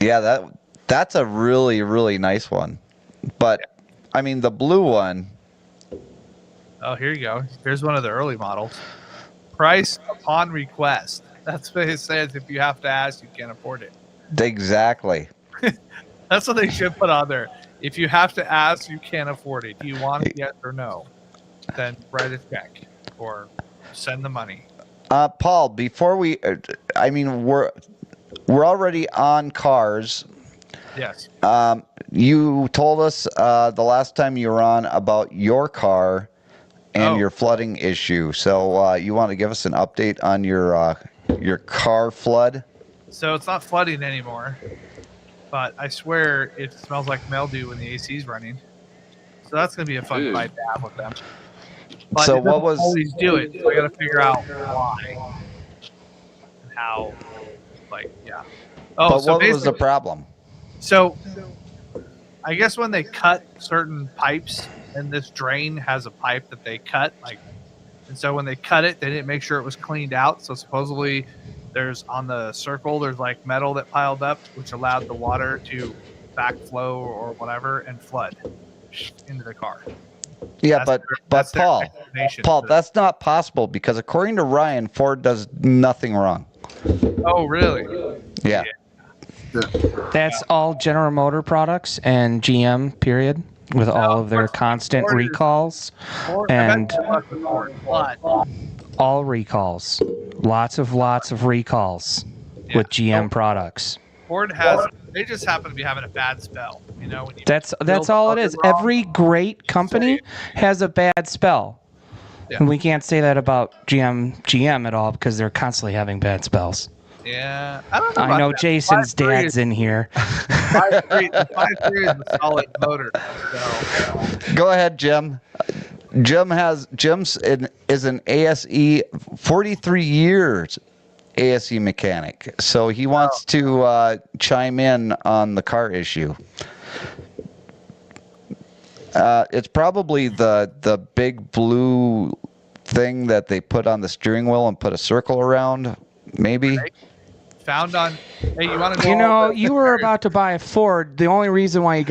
Yeah, that's a really, really nice one. But, I mean, the blue one. Oh, here you go. Here's one of the early models. Price upon request. That's what it says. If you have to ask, you can't afford it. Exactly. That's what they should put on there. If you have to ask, you can't afford it. Do you want it, yes or no? Then write a check or send the money. Paul, before we're already on cars. Yes. You told us the last time you were on about your car and your flooding issue. So you want to give us an update on your car flood? So it's not flooding anymore, but I swear it smells like mildew when the AC's running. So that's going to be a fun fight to have with them. But So it what doesn't was- always do it? So I got to figure out why and how. Oh, But so what was the basically- problem? So I guess when they cut certain pipes, and this drain has a pipe that they cut, and so when they cut it, they didn't make sure it was cleaned out. So supposedly there's on the circle, there's metal that piled up, which allowed the water to backflow or whatever and flood into the car. Yeah, That's but their Paul, explanation. that's not possible because according to Ryan, Ford does nothing wrong. Oh, really? Yeah. That's all General Motor products and GM, period. with all of their Ford- constant Ford is- recalls Ford, I bet and they fuck with Ford, but all recalls. Lots of recalls with GM products. Ford has. They just happen to be having a bad spell. You know, when you That's build all it the is. motor wrong. Every great company has a bad spell. Yeah. And we can't say that about GM at all because they're constantly having bad spells. Yeah, I don't know. I about know that. Jason's 5.3 dad's in here. 5.3 the 5.3 is a solid motor. So Go ahead, Jim. Jim's is an ASE 43 years ASE mechanic, so he wants to chime in on the car issue. It's probably the big blue thing that they put on the steering wheel and put a circle around, maybe. found on. Hey, you want to? You know, you were about to buy a Ford. The only reason why you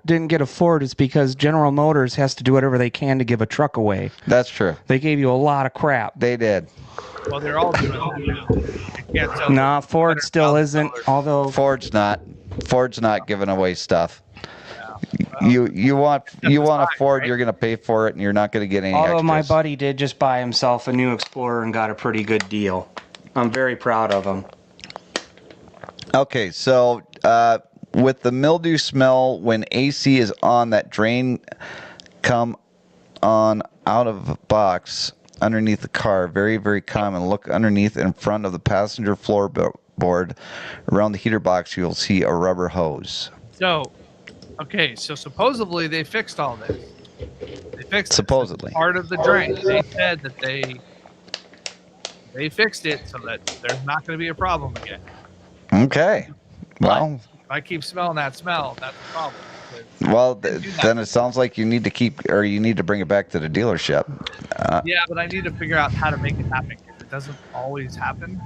didn't get a Ford is because General Motors has to do whatever they can to give a truck away. That's true. They gave you a lot of crap. They did. Well, they're all doing that now. You can't tell. Nah, Ford still isn't. $100,000. Although Ford's not giving away stuff. You want a Ford, right? you're going to pay for it, and you're not going to get any Although extras. my buddy did just buy himself a new Explorer and got a pretty good deal. I'm very proud of him. Okay, so with the mildew smell when AC is on, that drain come on out of box underneath the car, very, very common. Look underneath in front of the passenger floorboard. Around the heater box, you'll see a rubber hose. So, okay, so supposedly they fixed all this. They fixed it. Supposedly. Part of the drain. They said that they fixed it so that there's not going to be a problem again. Okay. Well, If I keep smelling that smell, that's a problem. then it sounds like you need to bring it back to the dealership. Yeah, but I need to figure out how to make it happen because it doesn't always happen.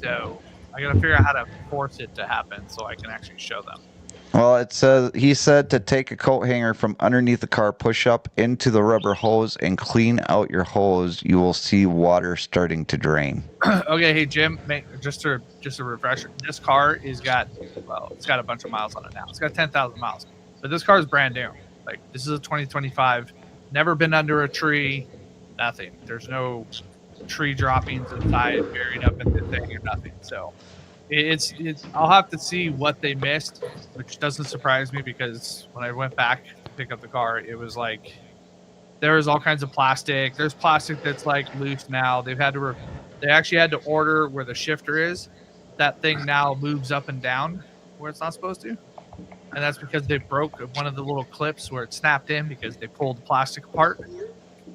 So I got to figure out how to force it to happen so I can actually show them. Well, he said to take a coat hanger from underneath the car, push up into the rubber hose, and clean out your hose. You will see water starting to drain. Okay, hey Jim, just a refresher. This car it's got a bunch of miles on it now. It's got 10,000 miles, but this car is brand new. Like this is a 2025. Never been under a tree. Nothing. There's no tree droppings inside, buried up in the thing or nothing. So. It's I'll have to see what they missed, which doesn't surprise me because when I went back to pick up the car, it was like there was all kinds of plastic. There's plastic that's like loose now. They actually had to order where the shifter is. That thing now moves up and down where it's not supposed to, and that's because they broke one of the little clips where it snapped in because they pulled the plastic apart.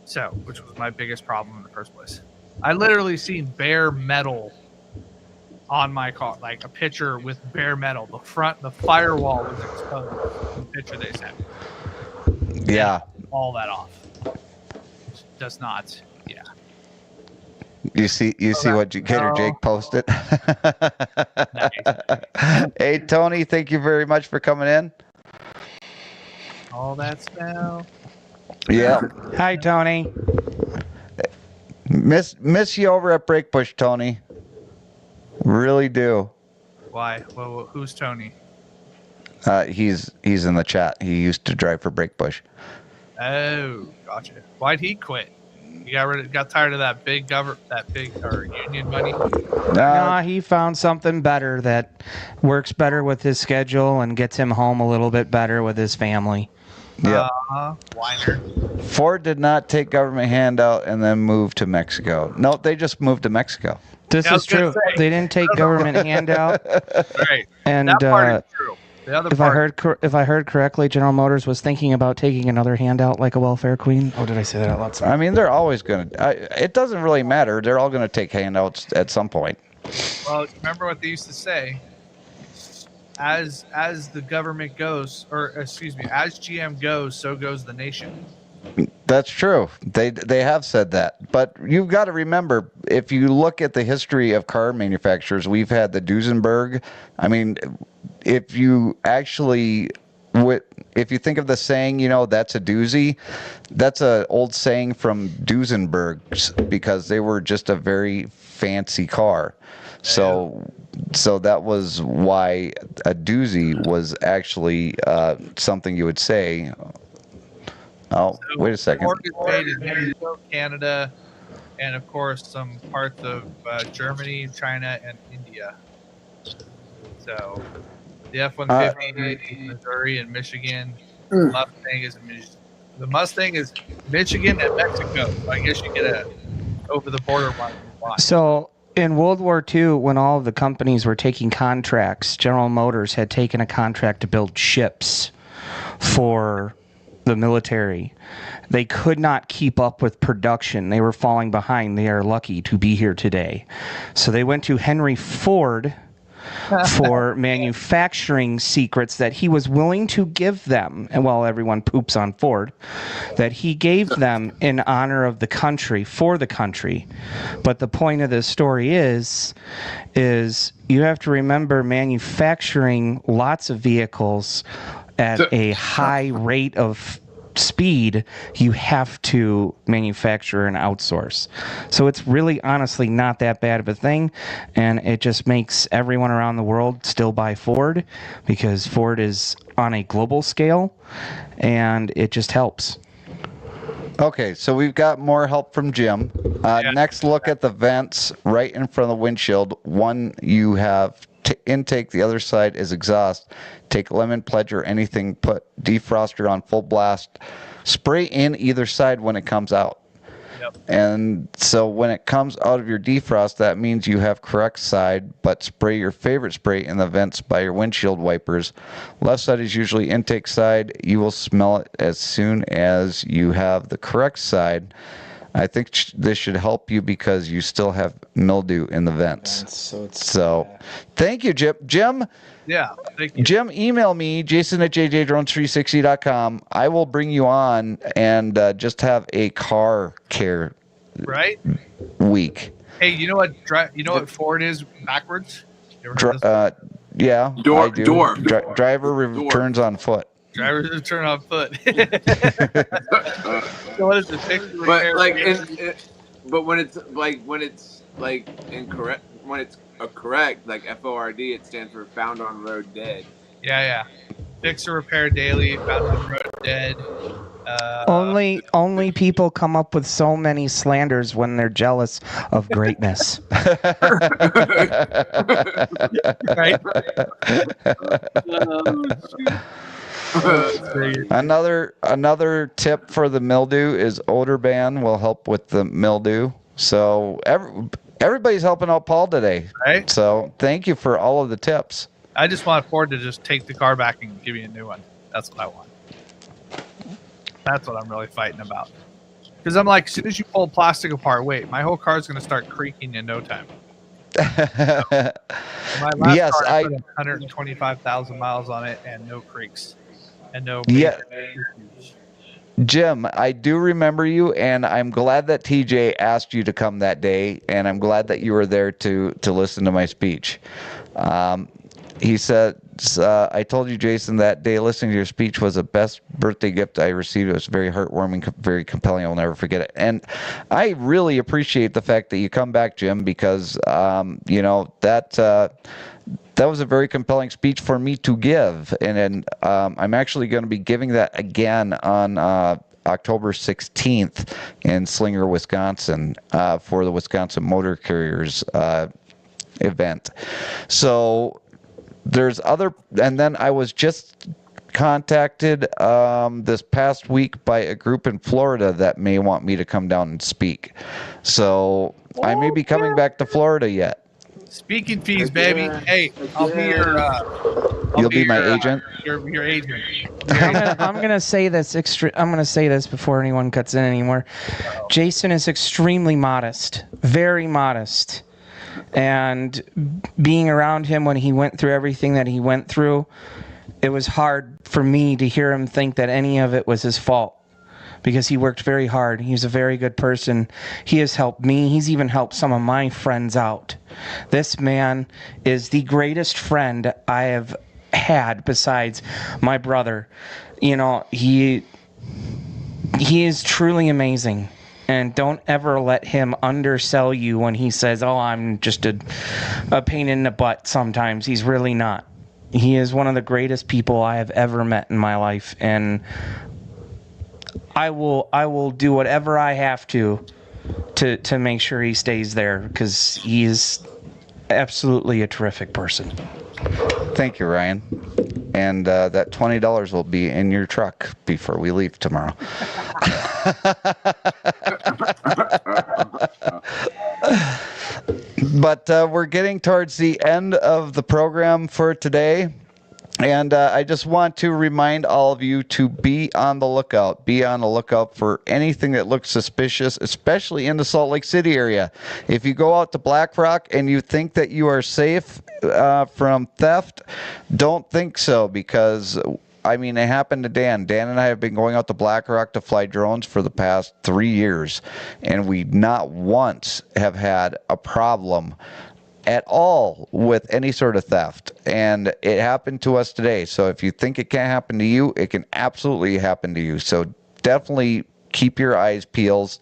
So, which was my biggest problem in the first place. I literally seen bare metal on my car, like a picture with bare metal. The firewall was exposed. The picture they sent. Yeah. All that off. Does not. Yeah. You see what Gator Jake posted. Nice. Hey Tony, thank you very much for coming in. All that smell. Yeah. Hi, Tony. Miss you over at Breakbush, Tony. Really do. Why? Well, who's Tony? He's in the chat. He used to drive for Breakbush. Oh, gotcha. Why'd he quit? You got tired of that big union money. Nah, he found something better that works better with his schedule and gets him home a little bit better with his family. Yeah. Whiner. Ford did not take government handout and then move to Mexico. No, they just moved to Mexico. This Yeah, I is was gonna true. say, They didn't take government handout, Right. and That part is true. The other if I heard correctly, General Motors was thinking about taking another handout like a welfare queen. Oh, did I say that out loud? Sorry. I mean, they're always going to. It doesn't really matter. They're all going to take handouts at some point. Well, remember what they used to say? As the government goes, or excuse me, as GM goes, so goes the nation. That's true. They have said that. But you've got to remember, if you look at the history of car manufacturers, we've had the Duesenberg. I mean, if you think of the saying, that's a doozy, that's an old saying from Duesenbergs because they were just a very fancy car. So that was why a doozy was actually something you would say. Oh, wait a second. Ford is made in Mexico, Canada, and of course some parts of Germany, China, and India. So the F-150 is Missouri and Michigan. The Mustang is Michigan and Mexico. So I guess you get a over the border one. So in World War II, when all of the companies were taking contracts, General Motors had taken a contract to build ships for the military. They could not keep up with production. They were falling behind. They are lucky to be here today. So they went to Henry Ford for manufacturing secrets that he was willing to give them, and while everyone poops on Ford, that he gave them in honor of the country, for the country. But the point of this story is you have to remember manufacturing lots of vehicles at a high rate of speed, you have to manufacture and outsource. So it's really honestly not that bad of a thing, and it just makes everyone around the world still buy Ford because Ford is on a global scale, and it just helps. Okay, so we've got more help from Jim. Next, look at the vents right in front of the windshield. One, you have intake, the other side is exhaust. Take lemon pledge or anything, put defroster on full blast, spray in either side when it comes out. Yep. And so when it comes out of your defrost, that means you have correct side, but spray your favorite spray in the vents by your windshield wipers. Left side is usually intake side. You will smell it as soon as you have the correct side. I think this should help you because you still have mildew in the vents. So thank you, Jim. Jim? Yeah, thank you. Jim, email me, jason@jjdrones360.com. I will bring you on and just have a car care week. Hey, you know what Ford is backwards? You ever heard this? Yeah, Door- I do. door. Driver returns on foot. Drivers return on foot. So what is the fix? But like, but when it's incorrect, when it's correct, like FORD, it stands for found on road dead. Yeah. Fix or repair daily, found on road dead. Only people come up with so many slanders when they're jealous of greatness. Right? Another tip for the mildew is odor ban will help with the mildew. So everybody's helping out Paul today. Right. So thank you for all of the tips. I just want Ford to just take the car back and give me a new one. That's what I want. That's what I'm really fighting about. Because I'm like, as soon as you pull plastic apart, wait, my whole car's going to start creaking in no time. So, my last car, I put 125,000 miles on it and no creaks. And no issues. Jim, I do remember you, and I'm glad that TJ asked you to come that day, and I'm glad that you were there to listen to my speech. He said, I told you, Jason, that day listening to your speech was the best birthday gift I received. It was very heartwarming, very compelling. I'll never forget it. And I really appreciate the fact that you come back, Jim, because, that was a very compelling speech for me to give. And I'm actually going to be giving that again on October 16th in Slinger, Wisconsin, for the Wisconsin Motor Carriers event. So there's and then I was just contacted this past week by a group in Florida that may want me to come down and speak. So I may be coming back to Florida yet. Speaking fees, baby. Hey, I'll be your. You'll be my agent. Your agent. I'm gonna say this I'm gonna say this before anyone cuts in anymore. Jason is extremely modest, very modest, and being around him when he went through everything that he went through, it was hard for me to hear him think that any of it was his fault. Because he worked very hard. He's a very good person. He has helped me. He's even helped some of my friends out. This man is the greatest friend I have had besides my brother. You know, he is truly amazing. And don't ever let him undersell you when he says, oh, I'm just a pain in the butt sometimes. He's really not. He is one of the greatest people I have ever met in my life. And I will do whatever I have to make sure he stays there, because he is absolutely a terrific person. Thank you, Ryan. And that $20 will be in your truck before we leave tomorrow. But we're getting towards the end of the program for today. And I just want to remind all of you to be on the lookout. Be on the lookout for anything that looks suspicious, especially in the Salt Lake City area. If you go out to Black Rock and you think that you are safe from theft, don't think so, because I mean, it happened to Dan. Dan and I have been going out to Black Rock to fly drones for the past 3 years, and we not once have had a problem at all with any sort of theft. And it happened to us today. So if you think it can't happen to you, it can absolutely happen to you. So definitely keep your eyes peeled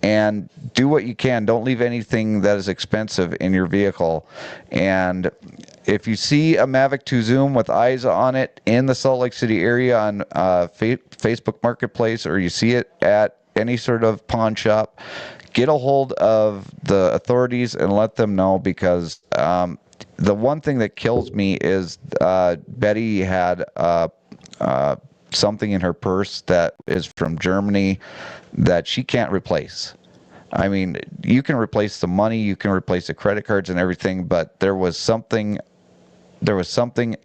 and do what you can. Don't leave anything that is expensive in your vehicle. And if you see a Mavic 2 Zoom with eyes on it in the Salt Lake City area on Facebook Marketplace, or you see it at any sort of pawn shop, get a hold of the authorities and let them know, because the one thing that kills me is Betty had something in her purse that is from Germany that she can't replace. I mean, you can replace the money, you can replace the credit cards and everything, but there was something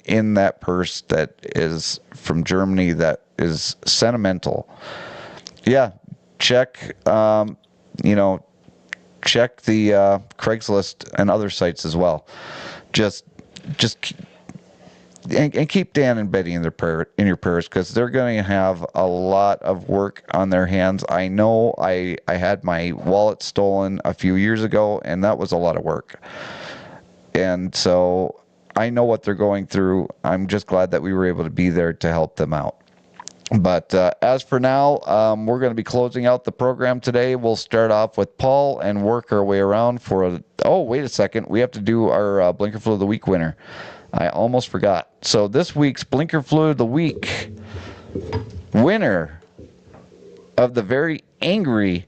in that purse that is from Germany that is sentimental. Yeah, check check the Craigslist and other sites as well. Just keep Dan and Betty in your prayers, because they're going to have a lot of work on their hands. I know I had my wallet stolen a few years ago, and that was a lot of work. And so I know what they're going through. I'm just glad that we were able to be there to help them out. But as for now, we're going to be closing out the program today. We'll start off with Paul and work our way around for oh, wait a second. We have to do our Blinker Fluid of the Week winner. I almost forgot. So this week's Blinker Fluid of the Week winner of the very angry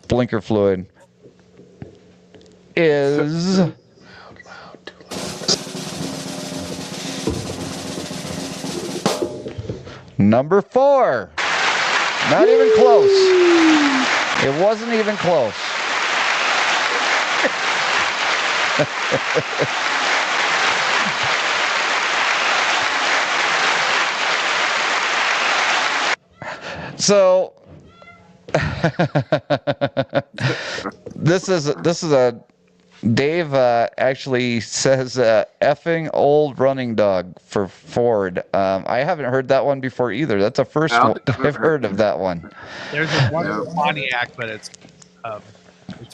Blinker Fluid is... number 4. Not even close. It wasn't even close. So this is a Dave actually says effing old running dog for Ford. I haven't heard that one before either. That's the first one I've heard of that one. There's a one for Pontiac, but it's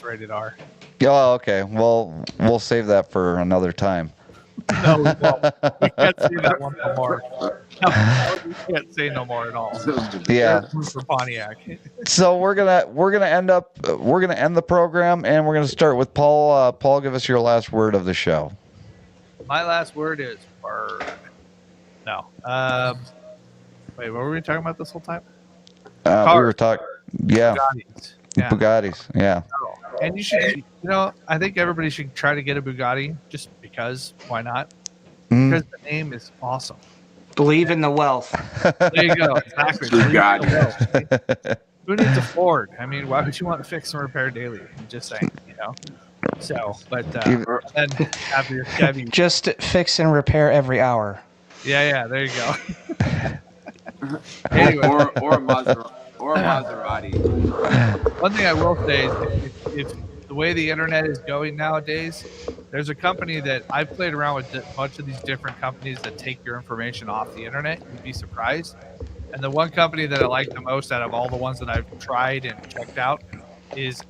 rated R. Oh, okay. Well, we'll save that for another time. No, we won't. We can't say that one no more. No, we can't say no more at all. Yeah. There's one for Pontiac. So we're gonna end the program, and we're gonna start with Paul. Paul, give us your last word of the show. My last word is bird. No. Wait, what were we talking about this whole time? We were talking. Yeah. Bugattis. Yeah. Bugattis. Yeah. And you should, I think everybody should try to get a Bugatti, just because. Why not? Because the name is awesome. Believe in the wealth. There you go. Exactly. Bugatti. Who needs a Ford? I mean, why would you want to fix and repair daily? I'm just saying, So, but then have your Chevy. Just fix and repair every hour. Yeah. There you go. Anyway. or a Maserati. One thing I will say is if the way the internet is going nowadays, there's a company that I've played around with a bunch of these different companies that take your information off the internet. You'd be surprised. And the one company that I like the most out of all the ones that I've tried and checked out is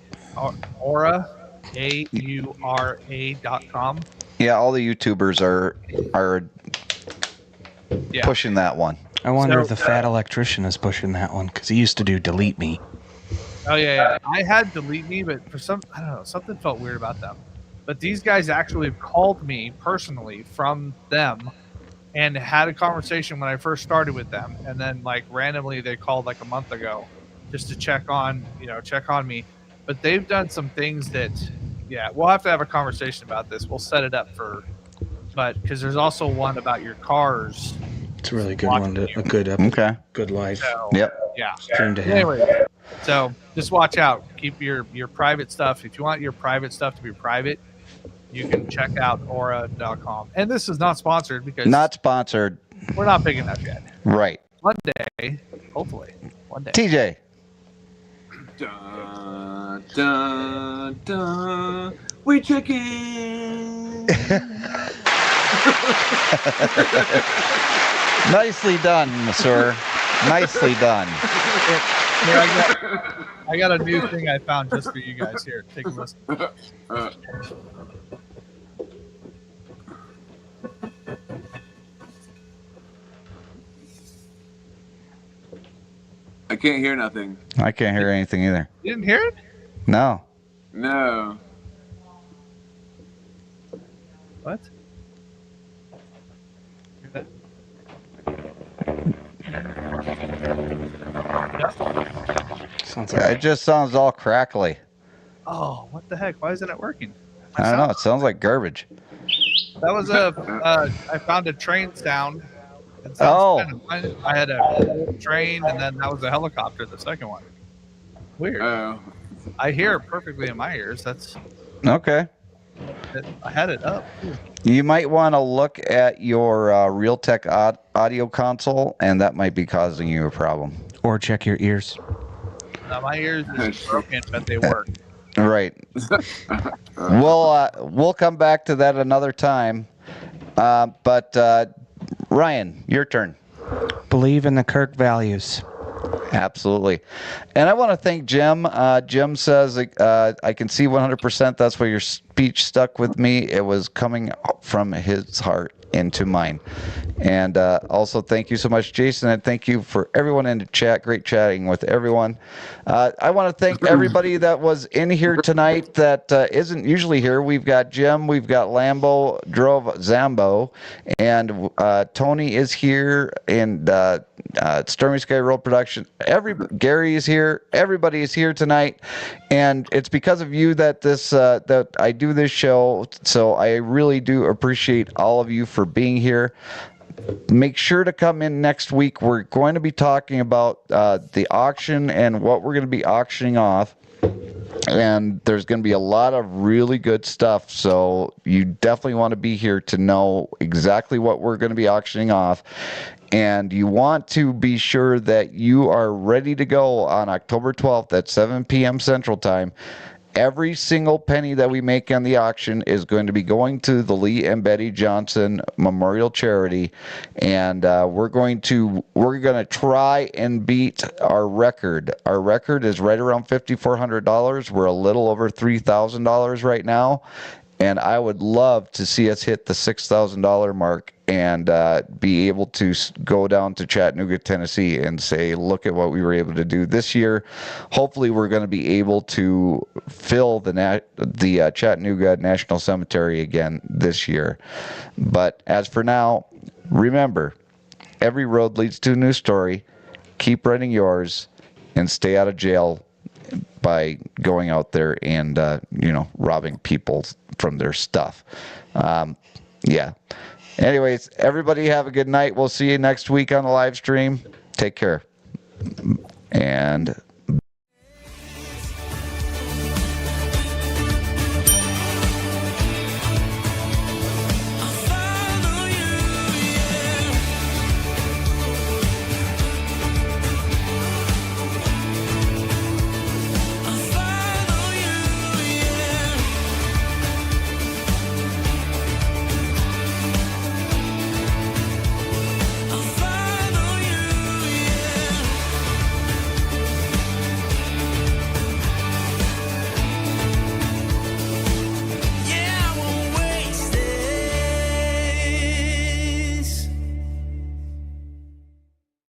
Aura, AURA.com. Yeah, all the YouTubers are pushing that one. I wonder if So, the fat electrician is pushing that one because he used to do delete me. Oh yeah. I had Delete Me, but for I don't know, something felt weird about them. But these guys actually called me personally from them and had a conversation when I first started with them, and then like randomly they called like a month ago just to check on me. But they've done some things that, yeah, we'll have to have a conversation about this. We'll set it up but because there's also one about your cars. It's a really good Watching one. you. A good Okay. good life So, Yep. yeah. stream to him. Anyway, so just watch out. Keep your private stuff. If you want your private stuff to be private, you can check out aura.com. And this is not sponsored because Not sponsored. we're not big enough yet. Right. One day, hopefully, one day. TJ. Dun, dun, dun. We chicken. Nicely done, sir. Nicely done. Here, I got a new thing I found just for you guys. Here, take a listen. I can't hear nothing. I can't hear anything either. You didn't hear it? No. No. What? Hear that? Sounds Yeah, it just sounds all crackly. Oh, what the heck? Why isn't it working? I don't know. It sounds like garbage. That was I found a train sound. It sounds Oh. kind of fun. I had a train, and then that was a helicopter, the second one. Weird. Oh. I hear it perfectly in my ears. Okay. I had it up. You might want to look at your Realtek audio console, and that might be causing you a problem. Or check your ears. Now, my ears is broken, but they work. Right. We'll come back to that another time. But Ryan, your turn. Believe in the Kirk values. Absolutely. And I want to thank Jim. Jim says, I can see 100% that's where your speech stuck with me. It was coming from his heart into mine. And also thank you so much, Jason, and thank you for everyone in the chat. Great chatting with everyone. I want to thank everybody that was in here tonight that isn't usually here. We've got Jim, we've got Lambo, Drove Zambo, and Tony is here, and Stormy Sky Road Production. Gary is here. Everybody is here tonight, and it's because of you that that I do this show. So I really do appreciate all of you for being here. Make sure to come in next week. We're going to be talking about the auction and what we're going to be auctioning off. And there's going to be a lot of really good stuff. So you definitely want to be here to know exactly what we're going to be auctioning off. And you want to be sure that you are ready to go on October 12th at 7 p.m. Central Time. Every single penny that we make on the auction is going to be going to the Lee and Betty Johnson Memorial Charity, and we're going to try and beat our record. Our record is right around $5,400. We're a little over $3,000 right now, and I would love to see us hit the $6,000 mark and be able to go down to Chattanooga, Tennessee and say, look at what we were able to do this year. Hopefully we're going to be able to fill the Chattanooga National Cemetery again this year. But as for now, remember, every road leads to a new story. Keep writing yours and stay out of jail by going out there and, robbing people from their stuff. Yeah. Anyways, everybody have a good night. We'll see you next week on the live stream. Take care. And